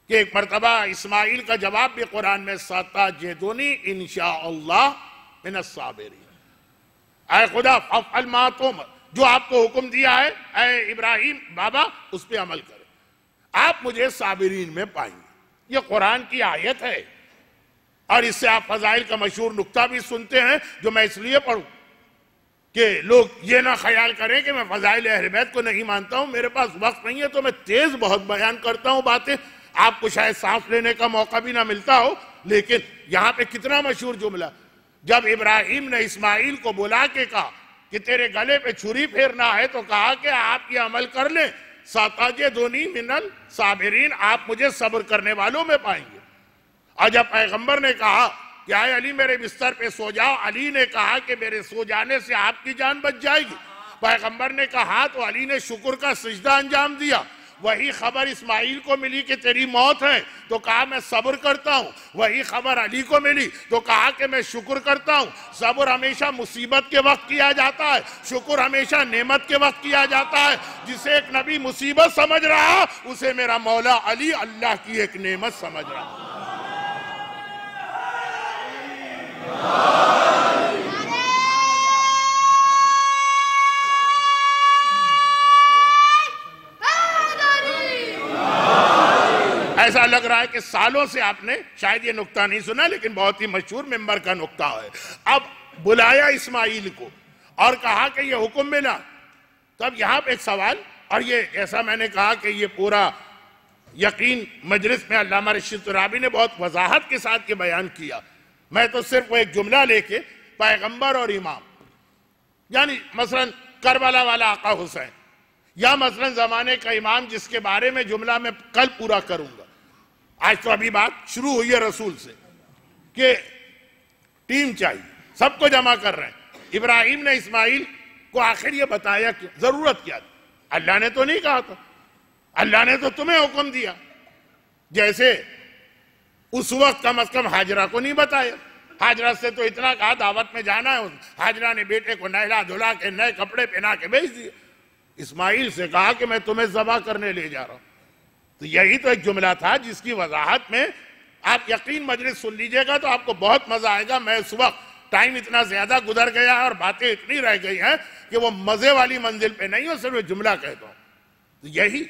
کہ ایک مرتبہ اسماعیل کا جواب بھی قرآن میں ستجدنی انشاءاللہ من الصابرین، اے خدا فافعل ما تؤمر، جو آپ کو حکم دیا ہے اے ابراہیم بابا اس پہ عمل کرے، آپ مجھے صابرین میں پائیں گے۔ یہ قرآن کی آیت ہے، اور اس سے آپ فضائل کا مشہور نقطہ بھی سنتے ہیں جو میں اس لیے پڑھوں کہ لوگ یہ نہ خیال کریں کہ میں فضائل اہل بیت کو نہیں مانتا ہوں، میرے پاس وقت نہیں ہے تو میں تیز بہت بیان کرتا ہوں باتیں، آپ کو شاید سانس لینے کا موقع بھی نہ ملتا ہو، لیکن یہاں پہ کتنا مشہور جملہ، جب ابراہیم نے اسماعیل کو بلا کے کہا کہ تیرے گلے پہ چھری پھیرنا ہے تو کہا کہ آپ یہ عمل کر لیں، ستجدنی من الصابرین، آپ مجھے صبر کرنے والوں میں پائیں گے۔ اور جب پیغمبر نے کہا کہ آئے علی میرے بستر پہ سو جاؤ، علی نے کہا کہ میرے سو جانے سے آپ کی جان بچ جائے گی، پیغمبر نے کہا تو علی نے شکر کا سجدہ انجام دیا۔ وہی خبر اسماعیل کو ملی کہ تیری موت ہے تو کہا میں صبر کرتا ہوں، وہی خبر علی کو ملی تو کہا کہ میں شکر کرتا ہوں۔ صبر ہمیشہ مصیبت کے وقت کیا جاتا ہے، شکر ہمیشہ نعمت کے وقت کیا جاتا ہے۔ جسے ایک نبی مصیبت سمجھ رہا اسے میرا مولا علی اللہ کی ایک نعمت سمجھ رہا۔ ایسا لگ رہا ہے کہ سالوں سے آپ نے شاید یہ نقطہ نہیں سنا، لیکن بہت ہی مشہور ممبر کا نقطہ ہے۔ اب بلایا اسماعیل کو اور کہا کہ یہ حکم ملا، تب یہاں پہ ایک سوال، اور یہ ایسا میں نے کہا کہ یہ پورا یقین مجلس میں علامہ رشید ترابی نے بہت وضاحت کے ساتھ یہ بیان کیا۔ میں تو صرف وہ ایک جملہ لے کے پیغمبر اور امام، یعنی مثلا کربلا والا آقا حسین، یا مثلا زمانے کا امام جس کے بارے میں جملہ میں کل پورا کروں گا۔ آج تو ابھی بات شروع ہوئی ہے رسول سے کہ ٹیم چاہیے، سب کو جمع کر رہے ہیں۔ ابراہیم نے اسماعیل کو آخر یہ بتایا کہ ضرورت کیا تھی، اللہ نے تو نہیں کہا تھا، اللہ نے تو تمہیں حکم دیا، جیسے اس وقت کم از کم حاجرہ کو نہیں بتایا۔ حاجرہ سے تو اتنا کہا دعوت میں جانا ہے، حاجرہ نے بیٹے کو نہلا دھلا کے نئے کپڑے پہنا کے بھیج دیے۔ اسماعیل سے کہا کہ میں تمہیں ذبح کرنے لے جا رہا ہوں۔ تو یہی تو ایک جملہ تھا جس کی وضاحت میں آپ یقین مجلس سن لیجئے گا تو آپ کو بہت مزہ آئے گا۔ میں اس وقت ٹائم اتنا زیادہ گزر گیا ہے اور باتیں اتنی رہ گئی ہیں کہ وہ مزے والی منزل پہ نہیں ہو، صرف جملہ کہتا ہوں۔ تو یہی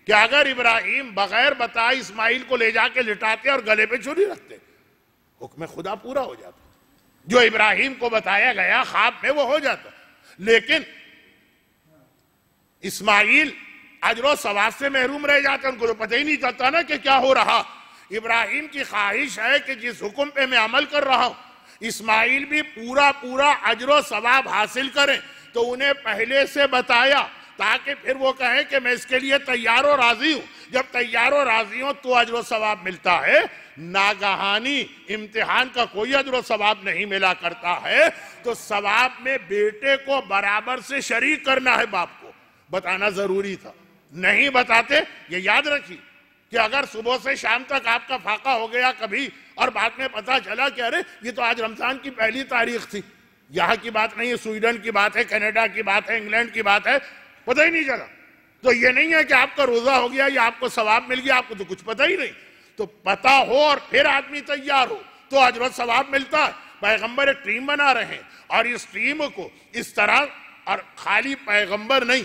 کہ اگر ابراہیم بغیر بتائے اسماعیل کو لے جا کے لٹاتے اور گلے پہ چھری رکھتے، حکم خدا پورا ہو جاتا، جو ابراہیم کو بتایا گیا خواب میں وہ ہو جاتا۔ لیکن اسماعیل اجر و ثواب سے محروم رہ جاتے ہیں، ان کو تو پتہ ہی نہیں چلتا نا کہ کیا ہو رہا۔ ابراہیم کی خواہش ہے کہ جس حکم پہ میں عمل کر رہا ہوں اسماعیل بھی پورا اجر و ثواب حاصل کریں، تو انہیں پہلے سے بتایا تاکہ پھر وہ کہیں کہ میں اس کے لیے تیار و راضی ہوں۔ جب تیار و راضی ہوں تو اجر و ثواب ملتا ہے، ناگہانی امتحان کا کوئی اجر و ثواب نہیں ملا کرتا ہے۔ تو ثواب میں بیٹے کو برابر سے شریک کرنا ہے، باپ کو بتانا ضروری تھا، نہیں بتاتے۔ یہ یاد رکھیے کہ اگر صبح سے شام تک آپ کا فاقہ ہو گیا کبھی اور بعد میں پتا چلا کہ ارے یہ تو آج رمضان کی پہلی تاریخ تھی، یہاں کی بات نہیں ہے، سویڈن کی بات ہے، کینیڈا کی بات ہے، انگلینڈ کی بات ہے، پتہ ہی نہیں چلا، تو یہ نہیں ہے کہ آپ کا روزہ ہو گیا یا آپ کو ثواب مل گیا، آپ کو تو کچھ پتہ ہی نہیں۔ تو پتہ ہو اور پھر آدمی تیار ہو تو اجر و ثواب ملتا ہے۔ پیغمبر ایک ٹیم بنا رہے ہیں اور اس ٹیم کو اس طرح، اور خالی پیغمبر نہیں،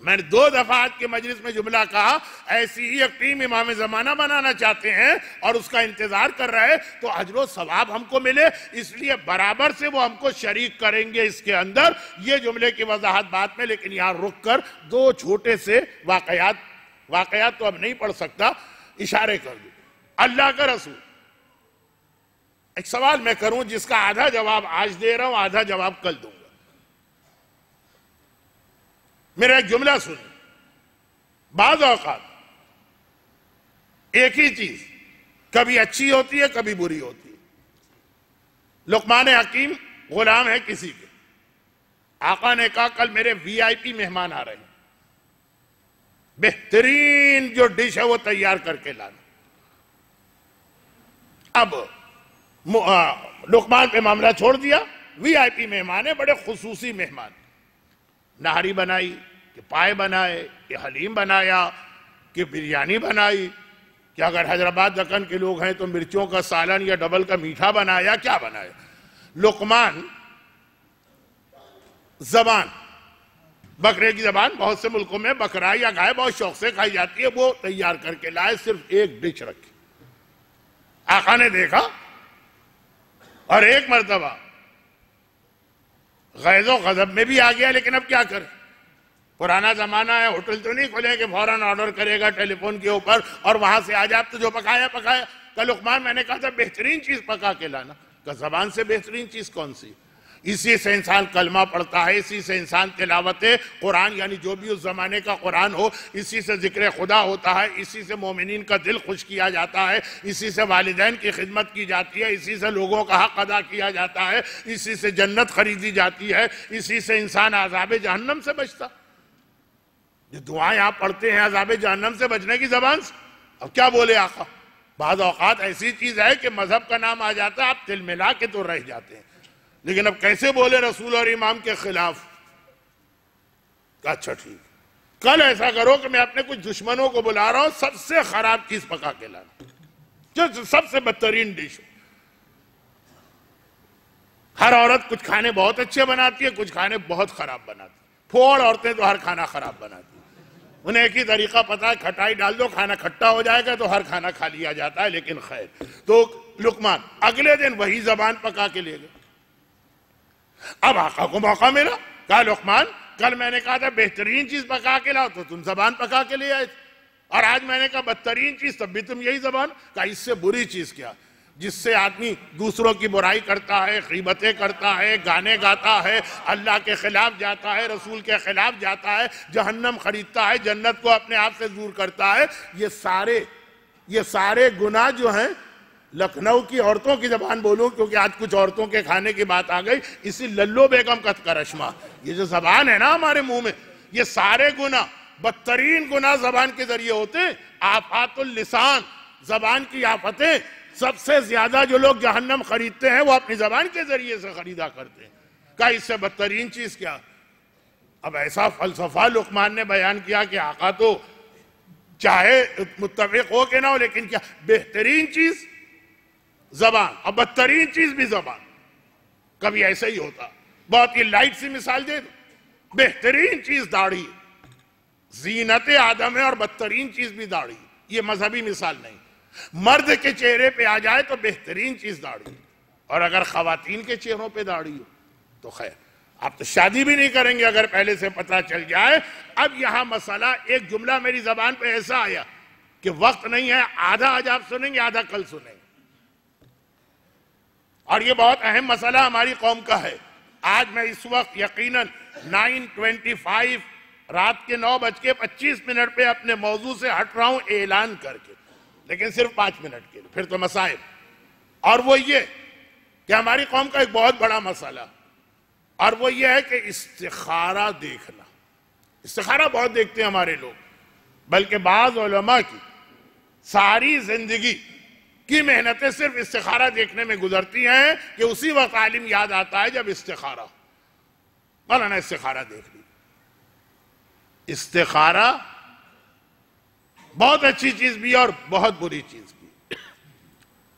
میں نے 2 دفعہ آج کے مجلس میں جملہ کہا، ایسی ہی ایک ٹیم امام زمانہ بنانا چاہتے ہیں اور اس کا انتظار کر رہے تو اجر و ثواب ہم کو ملے، اس لیے برابر سے وہ ہم کو شریک کریں گے اس کے اندر۔ یہ جملے کی وضاحت بات میں، لیکن یہاں رک کر 2 چھوٹے سے واقعات تو اب نہیں پڑھ سکتا، اشارے کر دوں۔ اللہ کا رسول، ایک سوال میں کروں جس کا آدھا جواب آج دے رہا ہوں، آدھا جواب کل دوں گا۔ میرا ایک جملہ سنیں، بعض اوقات ایک ہی چیز کبھی اچھی ہوتی ہے کبھی بری ہوتی ہے۔ لقمان حکیم غلام ہے کسی کے، آقا نے کہا کل میرے وی آئی پی مہمان آ رہے ہیں، بہترین جو ڈش ہے وہ تیار کر کے لانا۔ اب لقمان پہ معاملہ چھوڑ دیا، وی آئی پی مہمان ہے، بڑے خصوصی مہمان، نہاری بنائی کہ پائے بنائے کہ حلیم بنایا کہ بریانی بنائی کہ اگر حیدرآباد دکن کے لوگ ہیں تو مرچوں کا سالن یا ڈبل کا میٹھا بنایا، کیا بنایا۔ لقمان زبان، بکرے کی زبان بہت سے ملکوں میں بکرا یا گائے بہت شوق سے کھائی جاتی ہے، وہ تیار کر کے لائے، صرف ایک ڈش رکھی۔ آقا نے دیکھا اور ایک مرتبہ غیظ و غضب میں بھی آ گیا، لیکن اب کیا کریں، پرانا زمانہ ہے، ہوٹل تو نہیں کھلے کہ فوراً آرڈر کرے گا ٹیلی فون کے اوپر اور وہاں سے آج آپ تو جو پکایا پکایا۔ کہ لقمان میں نے کہا تھا بہترین چیز پکا کے لانا، کہ زبان سے بہترین چیز کون سی؟ اسی سے انسان کلمہ پڑھتا ہے، اسی سے انسان تلاوت قرآن یعنی جو بھی اس زمانے کا قرآن ہو، اسی سے ذکر خدا ہوتا ہے، اسی سے مومنین کا دل خوش کیا جاتا ہے، اسی سے والدین کی خدمت کی جاتی ہے، اسی سے لوگوں کا حق ادا کیا جاتا ہے، اسی سے جنت خریدی جاتی ہے، اسی سے انسان عذاب جہنم سے بچتا۔ یہ دعائیں آپ پڑھتے ہیں عذاب جہنم سے بچنے کی زبان سے، اب کیا بولے آقا؟ بعض اوقات ایسی چیز ہے کہ مذہب کا نام آ جاتا ہے، آپ تل ملا کے تو رہ جاتے ہیں، لیکن اب کیسے بولے رسول اور امام کے خلاف؟ اچھا ٹھیک، کل ایسا کرو کہ میں اپنے کچھ دشمنوں کو بلا رہا ہوں، سب سے خراب چیز پکا کے لانا، جو سب سے بدترین ڈش ہو۔ ہر عورت کچھ کھانے بہت اچھے بناتی ہے، کچھ کھانے بہت خراب بناتی ہے، پھوڑ عورتیں تو ہر کھانا خراب بناتی ہیں، انہیں ایک ہی طریقہ پتا ہے، کھٹائی ڈال دو کھانا کھٹا ہو جائے گا تو ہر کھانا کھا لیا جاتا ہے، لیکن خیر۔ تو لقمان اگلے دن وہی زبان پکا کے لے گئے۔ اب آقا کو موقع ملا، کہا لقمان کل میں نے کہا تھا بہترین چیز پکا کے لاؤ تو تم زبان پکا کے لے آئے تھے، اور آج میں نے کہا بدترین چیز تب بھی تم یہی زبان۔ کہا اس سے بری چیز کیا؟ جس سے آدمی دوسروں کی برائی کرتا ہے، غیبتیں کرتا ہے، گانے گاتا ہے، اللہ کے خلاف جاتا ہے، رسول کے خلاف جاتا ہے، جہنم خریدتا ہے، جنت کو اپنے آپ سے دور کرتا ہے۔ یہ سارے گناہ جو ہیں، لکھنؤ کی عورتوں کی زبان بولوں کیونکہ آج کچھ عورتوں کے کھانے کی بات آ گئی، اسی للو بیگم کا کرشمہ، یہ جو زبان ہے نا ہمارے منہ میں، یہ سارے گناہ، بدترین گناہ زبان کے ذریعے ہوتے ہیں۔ آفات اللسان، زبان کی آفتیں، سب سے زیادہ جو لوگ جہنم خریدتے ہیں وہ اپنی زبان کے ذریعے سے خریدا کرتے ہیں۔ کہا اس سے بدترین چیز کیا؟ اب ایسا فلسفہ لقمان نے بیان کیا کہ آقا تو چاہے متفق ہو کہ نہ ہو، لیکن کیا بہترین چیز زبان اور بدترین چیز بھی زبان۔ کبھی ایسا ہی ہوتا، بہت ہی لائٹ سی مثال دے دو، بہترین چیز داڑھی، زینت آدم ہے، اور بدترین چیز بھی داڑھی، یہ مذہبی مثال نہیں۔ مرد کے چہرے پہ آ جائے تو بہترین چیز داڑھی، اور اگر خواتین کے چہروں پہ داڑھی ہو تو خیر۔ آپ تو شادی بھی نہیں کریں گے اگر پہلے سے پتہ چل جائے۔ اب یہاں مسئلہ، ایک جملہ میری زبان پہ ایسا آیا کہ وقت نہیں ہے، آدھا آج آپ سنیں گے، آدھا کل سنیں گے، اور یہ بہت اہم مسئلہ ہماری قوم کا ہے۔ آج میں اس وقت یقیناً 9:25 رات کے 9:25 پہ اپنے موضوع سے ہٹ رہا ہوں اعلان کر کے، لیکن صرف 5 منٹ کے لیے، پھر تو مسائل۔ اور وہ یہ کہ ہماری قوم کا ایک بہت بڑا مسئلہ، اور وہ یہ ہے کہ استخارہ دیکھنا۔ استخارہ بہت دیکھتے ہیں ہمارے لوگ، بلکہ بعض علماء کی ساری زندگی کی محنتیں صرف استخارہ دیکھنے میں گزرتی ہیں کہ اسی وقت عالم یاد آتا ہے جب استخارہ، مولانا استخارہ دیکھ لی۔ استخارہ بہت اچھی چیز بھی اور بہت بری چیز بھی،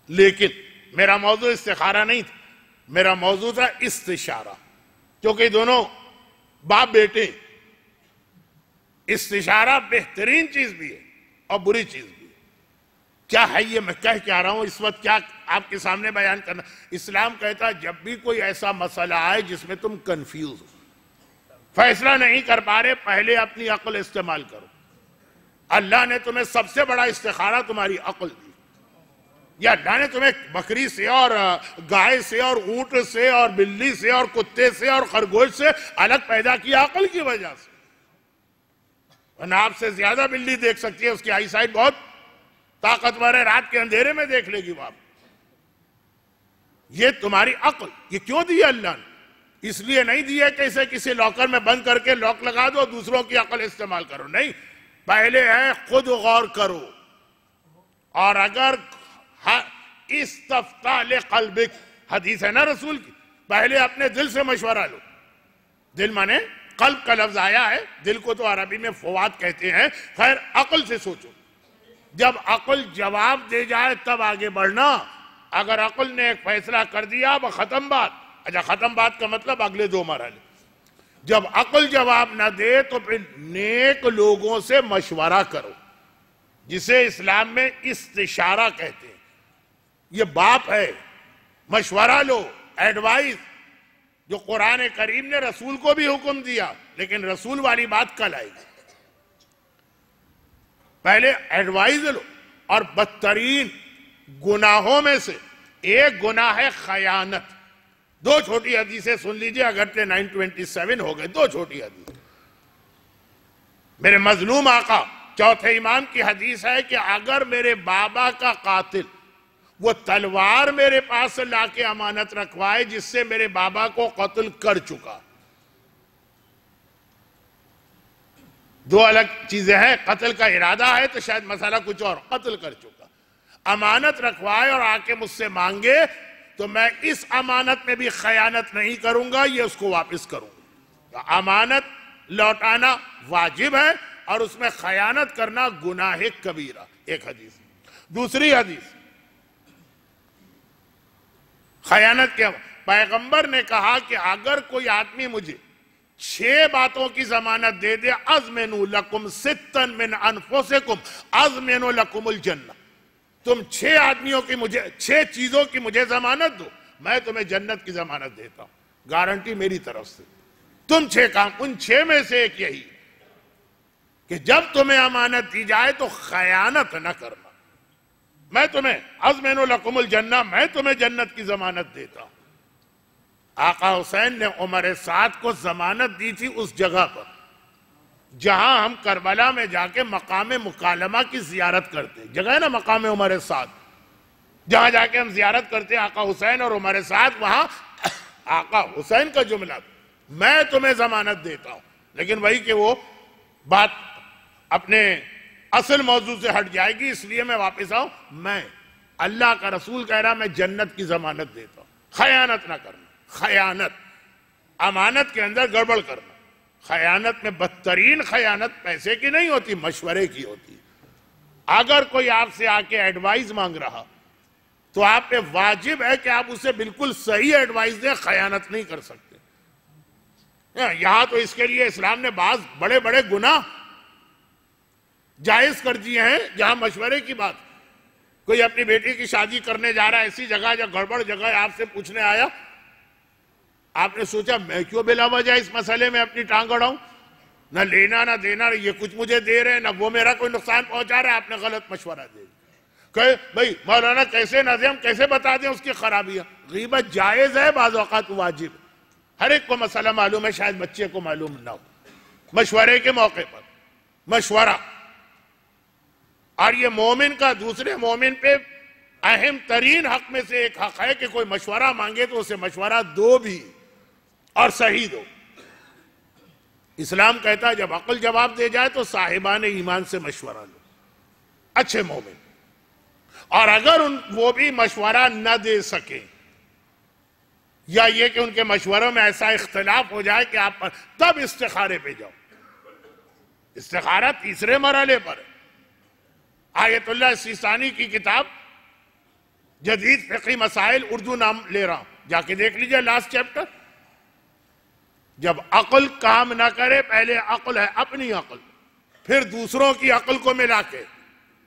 لیکن میرا موضوع استخارہ نہیں تھا، میرا موضوع تھا استشارہ، کیونکہ دونوں باپ بیٹے۔ استشارہ بہترین چیز بھی ہے اور بری چیز بھی ہے۔ کیا ہے یہ میں کہہ کے آ رہا ہوں اس وقت، کیا آپ کے سامنے بیان کرنا؟ اسلام کہتا ہے جب بھی کوئی ایسا مسئلہ آئے جس میں تم کنفیوز ہو، فیصلہ نہیں کر پا رہے، پہلے اپنی عقل استعمال کرو۔ اللہ نے تمہیں سب سے بڑا استخارہ تمہاری عقل دی، یا اللہ نے تمہیں بکری سے اور گائے سے اور اونٹ سے اور بلی سے اور کتے سے اور خرگوش سے الگ پیدا کیا عقل کی وجہ سے۔ ورنہ آپ سے زیادہ بلی دیکھ سکتی ہے، اس کی آئی سائٹ بہت طاقتور ہے، رات کے اندھیرے میں دیکھ لے گی وہ آپ۔ یہ تمہاری عقل، یہ کیوں دی اللہ نے؟ اس لیے نہیں دی ہے کہ اسے کسی لاکر میں بند کر کے لاک لگا دو، دوسروں کی عقل استعمال کرو، نہیں، پہلے ہے خود غور کرو، اور اگر استفتح لقلبک، حدیث ہے نا رسول کی، پہلے اپنے دل سے مشورہ لو۔ دل مانے قلب کا لفظ آیا ہے، دل کو تو عربی میں فواد کہتے ہیں، خیر عقل سے سوچو، جب عقل جواب دے جائے تب آگے بڑھنا۔ اگر عقل نے ایک فیصلہ کر دیا اب ختم بات، اچھا ختم بات کا مطلب اگلے 2 مرحلے۔ جب عقل جواب نہ دے تو پھر نیک لوگوں سے مشورہ کرو، جسے اسلام میں استشارہ کہتے ہیں۔ یہ باپ ہے، مشورہ لو، ایڈوائز، جو قرآن کریم نے رسول کو بھی حکم دیا، لیکن رسول والی بات کل آئے گی۔ پہلے ایڈوائز لو۔ اور بدترین گناہوں میں سے ایک گناہ ہے خیانت۔ 2 چھوٹی حدیثیں سن لیجئے، اگرچہ 9:27 ہو گئے، 2 چھوٹی حدیث۔ میرے مظلوم آقا چوتھے امام کی حدیث ہے کہ اگر میرے بابا کا قاتل وہ تلوار میرے پاس لا کے امانت رکھوائے جس سے میرے بابا کو قتل کر چکا، 2 الگ چیزیں ہیں، قتل کا ارادہ ہے تو شاید مسئلہ کچھ اور، قتل کر چکا، امانت رکھوائے اور آ کے مجھ سے مانگے تو میں اس امانت میں بھی خیانت نہیں کروں گا، یہ اس کو واپس کروں گا۔ امانت لوٹانا واجب ہے اور اس میں خیانت کرنا گناہ کبیرہ، ایک حدیث۔ دوسری حدیث، خیانت کیا؟ پیغمبر نے کہا کہ اگر کوئی آدمی مجھے 6 باتوں کی ضمانت دے دے، اضمنوا لکم 6 من انفسکم اضمنوا لکم الجنہ، تم 6 آدمیوں کی مجھے 6 چیزوں کی مجھے ضمانت دو، میں تمہیں جنت کی ضمانت دیتا ہوں، گارنٹی میری طرف سے۔ تم 6 کام، ان 6 میں سے ایک یہی کہ جب تمہیں امانت دی جائے تو خیانت نہ کرنا، میں تمہیں اضمنوا لکم الجنہ، میں تمہیں جنت کی ضمانت دیتا ہوں۔ آقا حسین نے عمر سعد کو ضمانت دی تھی اس جگہ پر جہاں ہم کربلا میں جا کے مقام مکالمہ کی زیارت کرتے، جگہ ہے نا مقام عمر سعد، جہاں جا کے ہم زیارت کرتے آقا حسین اور عمر سعد، وہاں آقا حسین کا جملہ، میں تمہیں ضمانت دیتا ہوں، لیکن وہی کہ وہ بات اپنے اصل موضوع سے ہٹ جائے گی، اس لیے میں واپس آؤں، میں اللہ کا رسول کہہ رہا میں جنت کی ضمانت دیتا ہوں۔ خیانت نہ کرنا، خیانت امانت کے اندر گڑبڑ کرنا، خیانت میں بدترین خیانت پیسے کی نہیں ہوتی، مشورے کی ہوتی۔ اگر کوئی آپ سے آ کے ایڈوائز مانگ رہا تو آپ پہ واجب ہے کہ آپ اسے بالکل صحیح ایڈوائز دیں، خیانت نہیں کر سکتے۔ یہاں تو اس کے لیے اسلام نے بعض بڑے بڑے گناہ جائز کر دیے ہیں، جہاں مشورے کی بات، کوئی اپنی بیٹی کی شادی کرنے جا رہا ہے ایسی جگہ یا گڑبڑ جگہ، آپ سے پوچھنے آیا آپ نے سوچا میں کیوں بلا وجہ اس مسئلے میں اپنی ٹانگ اڑاؤں؟ نہ لینا نہ دینا، یہ کچھ مجھے دے رہے ہیں، نہ وہ میرا کوئی نقصان پہنچا رہا ہے، آپ نے غلط مشورہ دے دیا کہ بھئی مولانا کیسے نہ دیں، ہم کیسے بتا دیں اس کی خرابیاں؟ غیبت جائز ہے، بعض اوقات واجب، ہر ایک کو مسئلہ معلوم ہے، شاید بچے کو معلوم نہ ہو۔ مشورے کے موقع پر مشورہ، اور یہ مومن کا دوسرے مومن پہ اہم ترین حق میں سے ایک حق ہے کہ کوئی مشورہ مانگے تو اسے مشورہ دو بھی، اور صحیح دو۔ اسلام کہتا ہے جب عقل جواب دے جائے تو صاحبان ایمان سے مشورہ لو، اچھے مومن، اور اگر وہ بھی مشورہ نہ دے سکیں، یا یہ کہ ان کے مشوروں میں ایسا اختلاف ہو جائے کہ آپ پر، تب استخارے پہ جاؤ۔ استخارہ تیسرے مرحلے پر ہے۔ آیت اللہ سیستانی کی کتاب جدید فقہی مسائل، اردو نام لے رہا ہوں، جا کے دیکھ لیجئے لاسٹ چیپٹر۔ جب عقل کام نہ کرے، پہلے عقل ہے اپنی عقل، پھر دوسروں کی عقل کو ملا کے،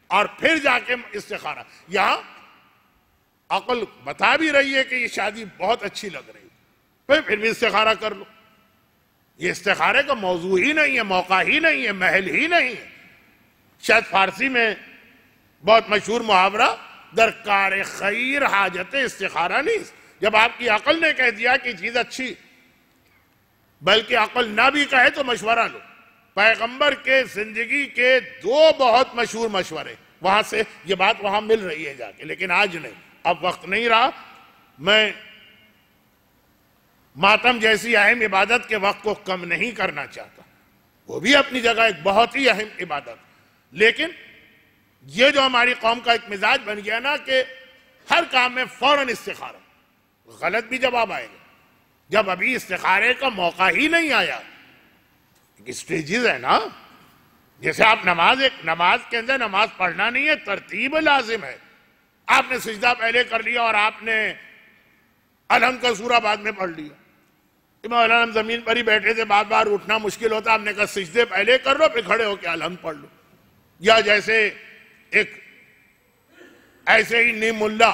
اور پھر جا کے استخارہ۔ یہاں عقل بتا بھی رہی ہے کہ یہ شادی بہت اچھی لگ رہی ہے، پھر بھی استخارہ کر لو۔ یہ استخارے کا موضوع ہی نہیں ہے، موقع ہی نہیں ہے، محل ہی نہیں ہے۔ شاید فارسی میں بہت مشہور محاورہ، درکار خیر حاجت استخارہ نہیں۔ جب آپ کی عقل نے کہہ دیا کہ چیز اچھی، بلکہ عقل نہ بھی کہے تو مشورہ لو۔ پیغمبر کے زندگی کے دو بہت مشہور مشورے، وہاں سے یہ بات وہاں مل رہی ہے جا کے، لیکن آج نہیں، اب وقت نہیں رہا۔ میں ماتم جیسی اہم عبادت کے وقت کو کم نہیں کرنا چاہتا، وہ بھی اپنی جگہ ایک بہت ہی اہم عبادت، لیکن یہ جو ہماری قوم کا ایک مزاج بن گیا نا کہ ہر کام میں فوراً استخارہ، غلط بھی جواب آئے گا جب ابھی استخارے کا موقع ہی نہیں آیا۔ سٹیجز ہے نا، جیسے آپ نماز کے اندر نماز پڑھنا نہیں ہے، ترتیب لازم ہے۔ آپ نے سجدہ پہلے کر لیا اور آپ نے الحمد کا سورہ بعد میں پڑھ لیا۔ مولانا زمین پر ہی بیٹھے تھے، بار بار اٹھنا مشکل ہوتا، آپ نے کہا سجدے پہلے کر لو، پھر کھڑے ہو کے الحمد پڑھ لو۔ یا جیسے ایک ایسے ہی نیم ملا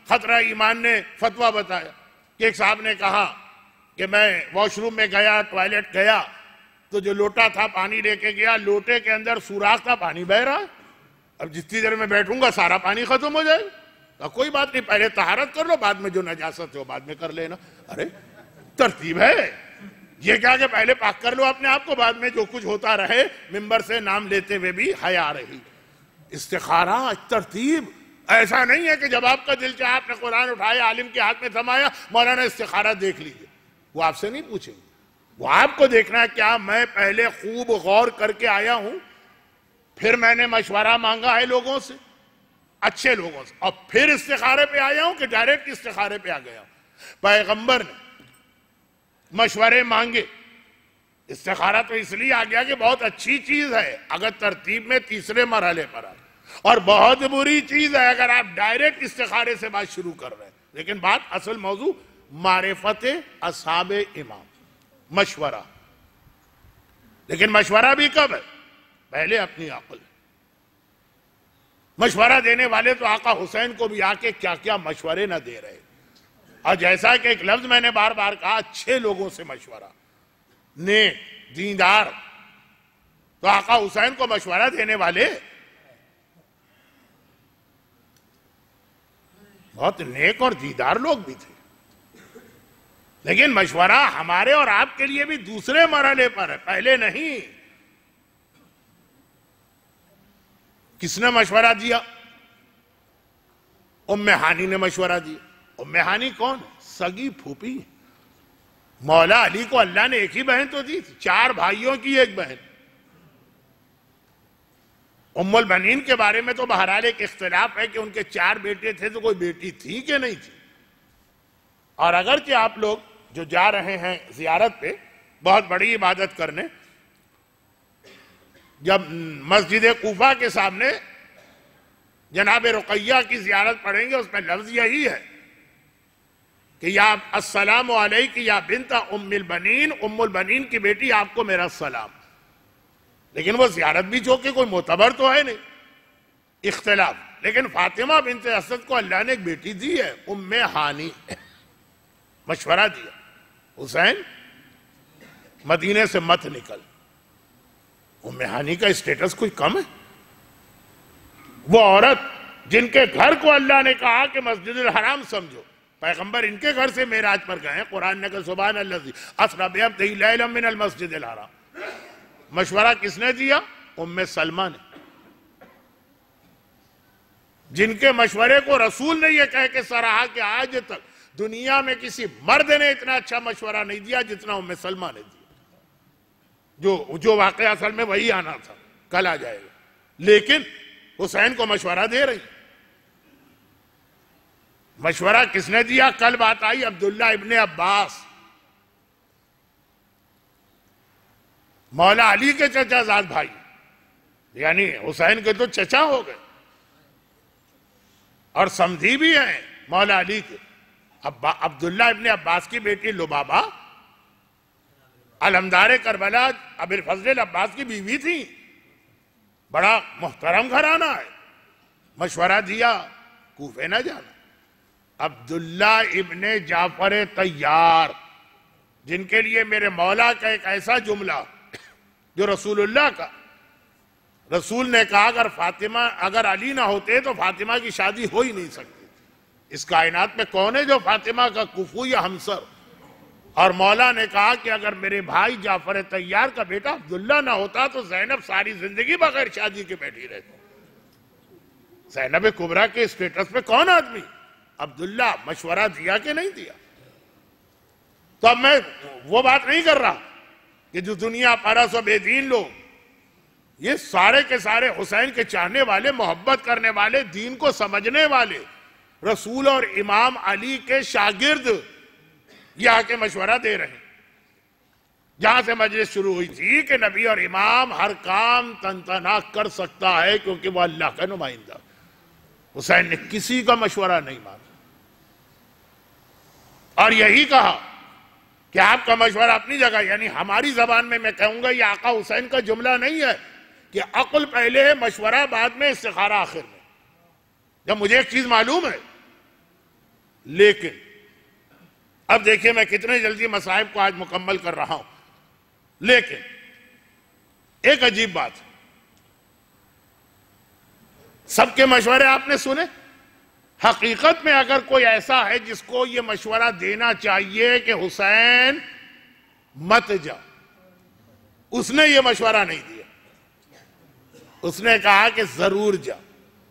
خطرہ ایمان نے فتویٰ بتایا کہ ایک صاحب نے کہا کہ میں واش روم میں گیا، ٹوائلٹ گیا، تو جو لوٹا تھا پانی لے کے گیا، لوٹے کے اندر سوراخ تھا، پانی بہہ رہا ہے، اب جتنی دیر میں بیٹھوں گا سارا پانی ختم ہو جائے گا۔ کوئی بات نہیں، پہلے طہارت کر لو، بعد میں جو نجاست ہے وہ بعد میں کر لینا۔ ارے ترتیب ہے، یہ کیا کہ پہلے پاک کر لو اپنے آپ کو، بعد میں جو کچھ ہوتا رہے، ممبر سے نام لیتے ہوئے بھی حیا رہی۔ استخارہ ترتیب، ایسا نہیں ہے کہ جب آپ کا دل چاہا آپ نے قرآن اٹھایا، عالم کے ہاتھ میں تھمایا، مولانا استخارہ دیکھ لیجئے، وہ آپ سے نہیں پوچھیں گے، وہ آپ کو دیکھنا ہے کیا میں پہلے خوب غور کر کے آیا ہوں، پھر میں نے مشورہ مانگا ہے لوگوں سے، اچھے لوگوں سے، اور پھر استخارے پہ آیا ہوں کہ ڈائریکٹ استخارے پہ آ گیا ہوں۔ پیغمبر نے مشورے مانگے، استخارہ تو اس لیے آ گیا کہ بہت اچھی چیز ہے اگر ترتیب میں تیسرے مرحلے پر آئے، اور بہت بری چیز ہے اگر آپ ڈائریکٹ استخارے سے بات شروع کر رہے ہیں۔ لیکن بات اصل موضوع معرفت اصحاب امام، مشورہ، لیکن مشورہ بھی کب ہے؟ پہلے اپنی عقل۔ مشورہ دینے والے تو آقا حسین کو بھی آ کے کیا کیا مشورے نہ دے رہے، اور جیسا کہ ایک لفظ میں نے بار بار کہا، اچھے لوگوں سے مشورہ، نیک دیندار، تو آقا حسین کو مشورہ دینے والے بہت نیک اور دیندار لوگ بھی تھے، لیکن مشورہ ہمارے اور آپ کے لیے بھی دوسرے مرحلے پر ہے، پہلے نہیں۔ کس نے مشورہ دیا؟ ام ہانی نے مشورہ دیا۔ ام ہانی کون؟ سگی پھوپھی۔ مولا علی کو اللہ نے ایک ہی بہن تو دی تھی، 4 بھائیوں کی ایک بہن۔ ام البنین کے بارے میں تو بہرحال ایک اختلاف ہے کہ ان کے 4 بیٹے تھے تو کوئی بیٹی تھی کہ نہیں تھی۔ اور اگرچہ آپ لوگ جو جا رہے ہیں زیارت پہ بہت بڑی عبادت کرنے، جب مسجد کوفہ کے سامنے جناب رقیہ کی زیارت پڑھیں گے، اس میں لفظ یہی ہے کہ یا السلام علیک یا بنت ام البنین، ام البنین کی بیٹی آپ کو میرا سلام۔ لیکن وہ زیارت بھی جو کہ کوئی معتبر تو ہے نہیں، اختلاف۔ لیکن فاطمہ بنت اسد کو اللہ نے ایک بیٹی دی ہے، ام ہانی، مشورہ دیا۔ حسین مدینے سے مت نکل. ام ہانی کا اسٹیٹس کوئی کم ہے؟ وہ عورت جن کے گھر کو اللہ نے کہا کہ مسجد الحرام سمجھو، پیغمبر ان کے گھر سے معراج پر گئے، قرآن نے کہا سبحان الذی اسری بعبدہ لیلا من المسجد الحرام. مشورہ کس نے دیا؟ ام سلمہ نے، جن کے مشورے کو رسول نے یہ کہہ کے سراہا کہ آج تک دنیا میں کسی مرد نے اتنا اچھا مشورہ نہیں دیا جتنا ام سلمہ نے دیا. جو واقعہ اصل میں وہی آنا تھا، کل آ جائے گا، لیکن حسین کو مشورہ دے رہی. مشورہ کس نے دیا؟ کل بات آئی عبداللہ ابن عباس، مولا علی کے چچا زاد بھائی، یعنی حسین کے تو چچا ہو گئے اور سمدھی بھی ہیں مولا علی کے. عبداللہ ابن عباس کی بیٹی لبابہ علمدار کربلا ابو الفضل عباس کی بیوی تھی، بڑا محترم گھرانہ ہے. مشورہ دیا کوفے نہ جانا. عبداللہ ابن جعفر طیار، جن کے لیے میرے مولا کا ایک ایسا جملہ جو رسول اللہ کا، رسول نے کہا اگر علی نہ ہوتے تو فاطمہ کی شادی ہو ہی نہیں سکتی. اس کائنات میں کون ہے جو فاطمہ کا کفو یا ہمسر؟ اور مولا نے کہا کہ اگر میرے بھائی جعفر طیار کا بیٹا عبداللہ نہ ہوتا تو زینب ساری زندگی بغیر شادی کے بیٹھی رہتی. زینب کبریٰ کے اسٹیٹس پہ کون آدمی؟ عبداللہ. مشورہ دیا کہ نہیں دیا؟ تو اب میں وہ بات نہیں کر رہا کہ جو دنیا پرست و بے دین لوگ، یہ سارے کے سارے حسین کے چاہنے والے، محبت کرنے والے، دین کو سمجھنے والے، رسول اور امام علی کے شاگرد یہ آ کے مشورہ دے رہے ہیں. جہاں سے مجلس شروع ہوئی تھی کہ نبی اور امام ہر کام تنتنا کر سکتا ہے کیونکہ وہ اللہ کا نمائندہ. حسین نے کسی کا مشورہ نہیں مانا اور یہی کہا کہ آپ کا مشورہ اپنی جگہ، یعنی ہماری زبان میں کہوں گا یہ آقا حسین کا جملہ نہیں ہے کہ عقل پہلے ہے مشورہ بعد میں استخارہ آخر میں. جب مجھے ایک چیز معلوم ہے، لیکن اب دیکھیں میں کتنے جلدی مصائب کو آج مکمل کر رہا ہوں، لیکن ایک عجیب بات، سب کے مشورے آپ نے سنے. حقیقت میں اگر کوئی ایسا ہے جس کو یہ مشورہ دینا چاہیے کہ حسین مت جا، اس نے یہ مشورہ نہیں دیا. اس نے کہا کہ ضرور جا.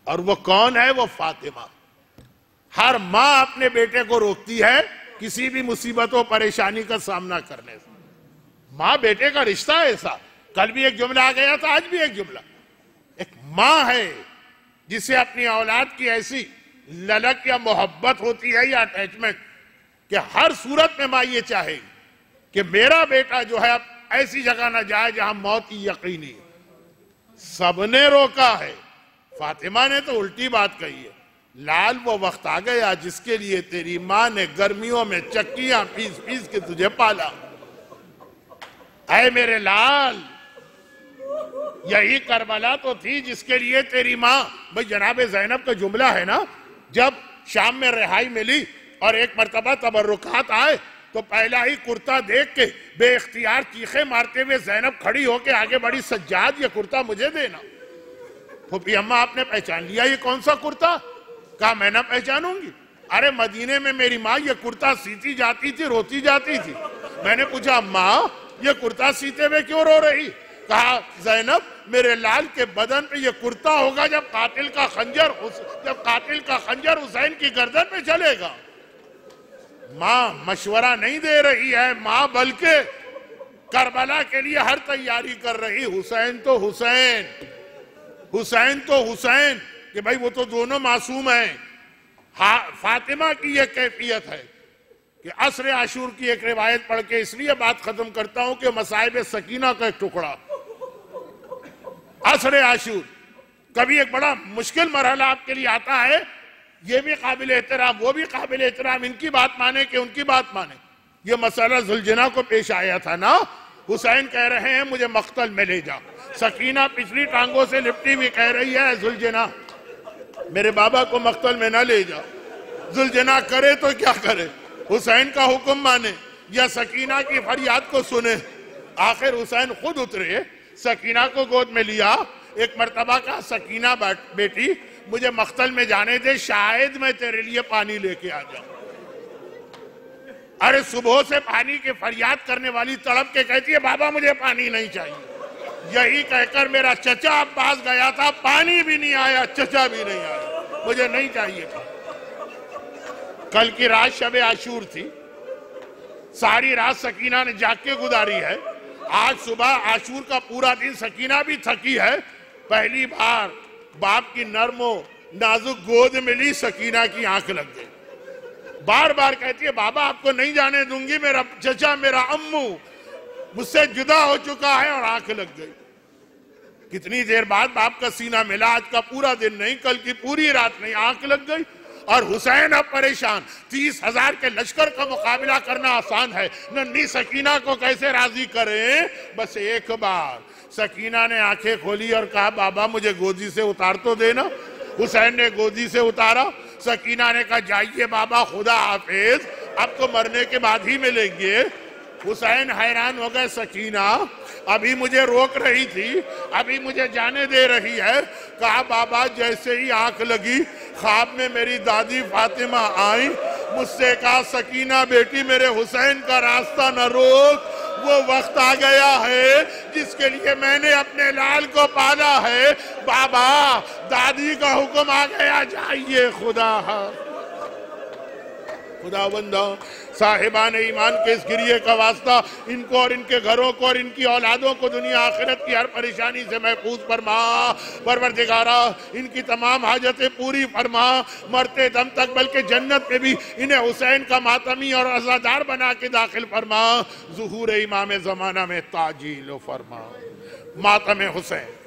اور وہ کون ہے؟ وہ فاطمہ. ہر ماں اپنے بیٹے کو روکتی ہے کسی بھی مصیبت و پریشانی کا سامنا کرنے سے. ماں بیٹے کا رشتہ ایسا، کل بھی ایک جملہ آ گیا تھا، آج بھی ایک جملہ. ایک ماں ہے جسے اپنی اولاد کی ایسی للک یا محبت ہوتی ہے یا اٹیچمنٹ کہ ہر صورت میں ماں یہ چاہے گی کہ میرا بیٹا جو ہے اب ایسی جگہ نہ جائے جہاں موت کی یقینی ہے. سب نے روکا ہے، فاطمہ نے تو الٹی بات کہی ہے. لال وہ وقت آ گیا جس کے لیے تیری ماں نے گرمیوں میں چکیاں پیس پیس کے تجھے پالا. اے میرے لال، یہی کربلا تو تھی جس کے لیے تیری ماں، بھئی جناب زینب کا جملہ ہے نا، جب شام میں رہائی ملی اور ایک مرتبہ تبرکات آئے تو پہلا ہی کرتا دیکھ کے بے اختیار چیخیں مارتے ہوئے زینب کھڑی ہو کے آگے بڑی، سجاد یہ کرتا مجھے دینا. پھوپھی اماں آپ نے پہچان لیا یہ کون سا کرتا؟ کہا میں نہ پہچانوں گی. ارے مدینے میں میری ماں یہ کرتا سیتی جاتی تھی، روتی جاتی تھی. میں نے پوچھا ماں یہ کرتا سیتے ہوئے کیوں رو رہی؟ کہا زینب میرے لال کے بدن پہ یہ کرتا ہوگا جب قاتل کا خنجر حسین کی گردن پہ چلے گا. ماں مشورہ نہیں دے رہی ہے، ماں بلکہ کربلا کے لیے ہر تیاری کر رہی. حسین تو حسین، حسین تو حسین کہ بھائی وہ تو دونوں معصوم ہیں. فاطمہ کی یہ کیفیت ہے کہ عصر عاشور کی ایک روایت پڑھ کے اس لیے بات ختم کرتا ہوں کہ مصائب سکینہ کا ایک ٹکڑا. عصر عاشور کبھی ایک بڑا مشکل مرحلہ آپ کے لیے آتا ہے، یہ بھی قابل احترام وہ بھی قابل احترام، ان کی بات مانے کہ ان کی بات مانے. یہ مسئلہ ذوالجناح کو پیش آیا تھا نا. حسین کہہ رہے ہیں مجھے مقتل میں لے جا، سکینہ پچھلی ٹانگوں سے لپٹی ہوئی کہہ رہی ہے ذوالجناح میرے بابا کو مقتل میں نہ لے جا. ذوالجناح کرے تو کیا کرے، حسین کا حکم مانے. یا سکینہ کی فریاد کو سنے۔ آخر حسین خود اترے، سکینہ کو گود میں لیا، ایک مرتبہ کہا سکینہ بیٹی مجھے مقتل میں جانے دے، شاید میں تیرے لیے پانی لے کے آ جاؤں۔ ارے صبح سے پانی کی فریاد کرنے والی تڑپ کے کہتی ہے بابا مجھے پانی نہیں چاہیے۔ یہی کہہ کر میرا چچا عباس گیا تھا، پانی بھی نہیں آیا، چچا بھی نہیں آیا، مجھے نہیں چاہیے تھا۔ کل کی رات شب عاشور تھی، ساری رات سکینہ نے جاگ کے گزاری ہے۔ آج صبح عاشور کا پورا دن سکینہ بھی تھکی ہے۔ پہلی بار باپ کی نرم و نازک گود ملی، سکینہ کی آنکھ لگ گئی۔ بار بار کہتی ہے بابا آپ کو نہیں جانے دوں گی، میرا چچا میرا امو مجھ سے جدا ہو چکا ہے، اور آنکھ لگ گئی۔ کتنی دیر بعد باپ کا سینہ ملا، آج کا پورا دن نہیں، کل کی پوری رات نہیں، آنکھ لگ گئی۔ اور حسین اب پریشان، 30,000 کے لشکر کا مقابلہ کرنا آسان ہے، ننھی سکینہ کو کیسے راضی کریں؟ بس ایک بار سکینہ نے آنکھیں کھولی اور کہا بابا مجھے گودی سے اتار تو دینا۔ حسین نے گودی سے اتارا۔ سکینہ نے کہا جائیے بابا خدا حافظ، اب تو مرنے کے بعد ہی ملیں گے۔ حسین حیران ہو گئے، سکینہ ابھی مجھے روک رہی تھی، ابھی مجھے جانے دے رہی ہے۔ کہا بابا جیسے ہی آنکھ لگی خواب میں میری دادی فاطمہ آئیں، مجھ سے کہا سکینہ بیٹی میرے حسین کا راستہ نہ روک، وہ وقت آ گیا ہے جس کے لیے میں نے اپنے لال کو پالا ہے۔ بابا دادی کا حکم آ گیا، جائیے خدا بندہ صاحبان ایمان کے اس گریے کا واسطہ ان کو اور ان کے گھروں کو اور ان کی اولادوں کو دنیا آخرت کی ہر پریشانی سے محفوظ فرما۔ پروردگارا ان کی تمام حاجتیں پوری فرما، مرتے دم تک بلکہ جنت میں بھی انہیں حسین کا ماتمی اور عزادار بنا کے داخل فرما۔ ظہور امام زمانہ میں تعجیل فرما۔ ماتم حسین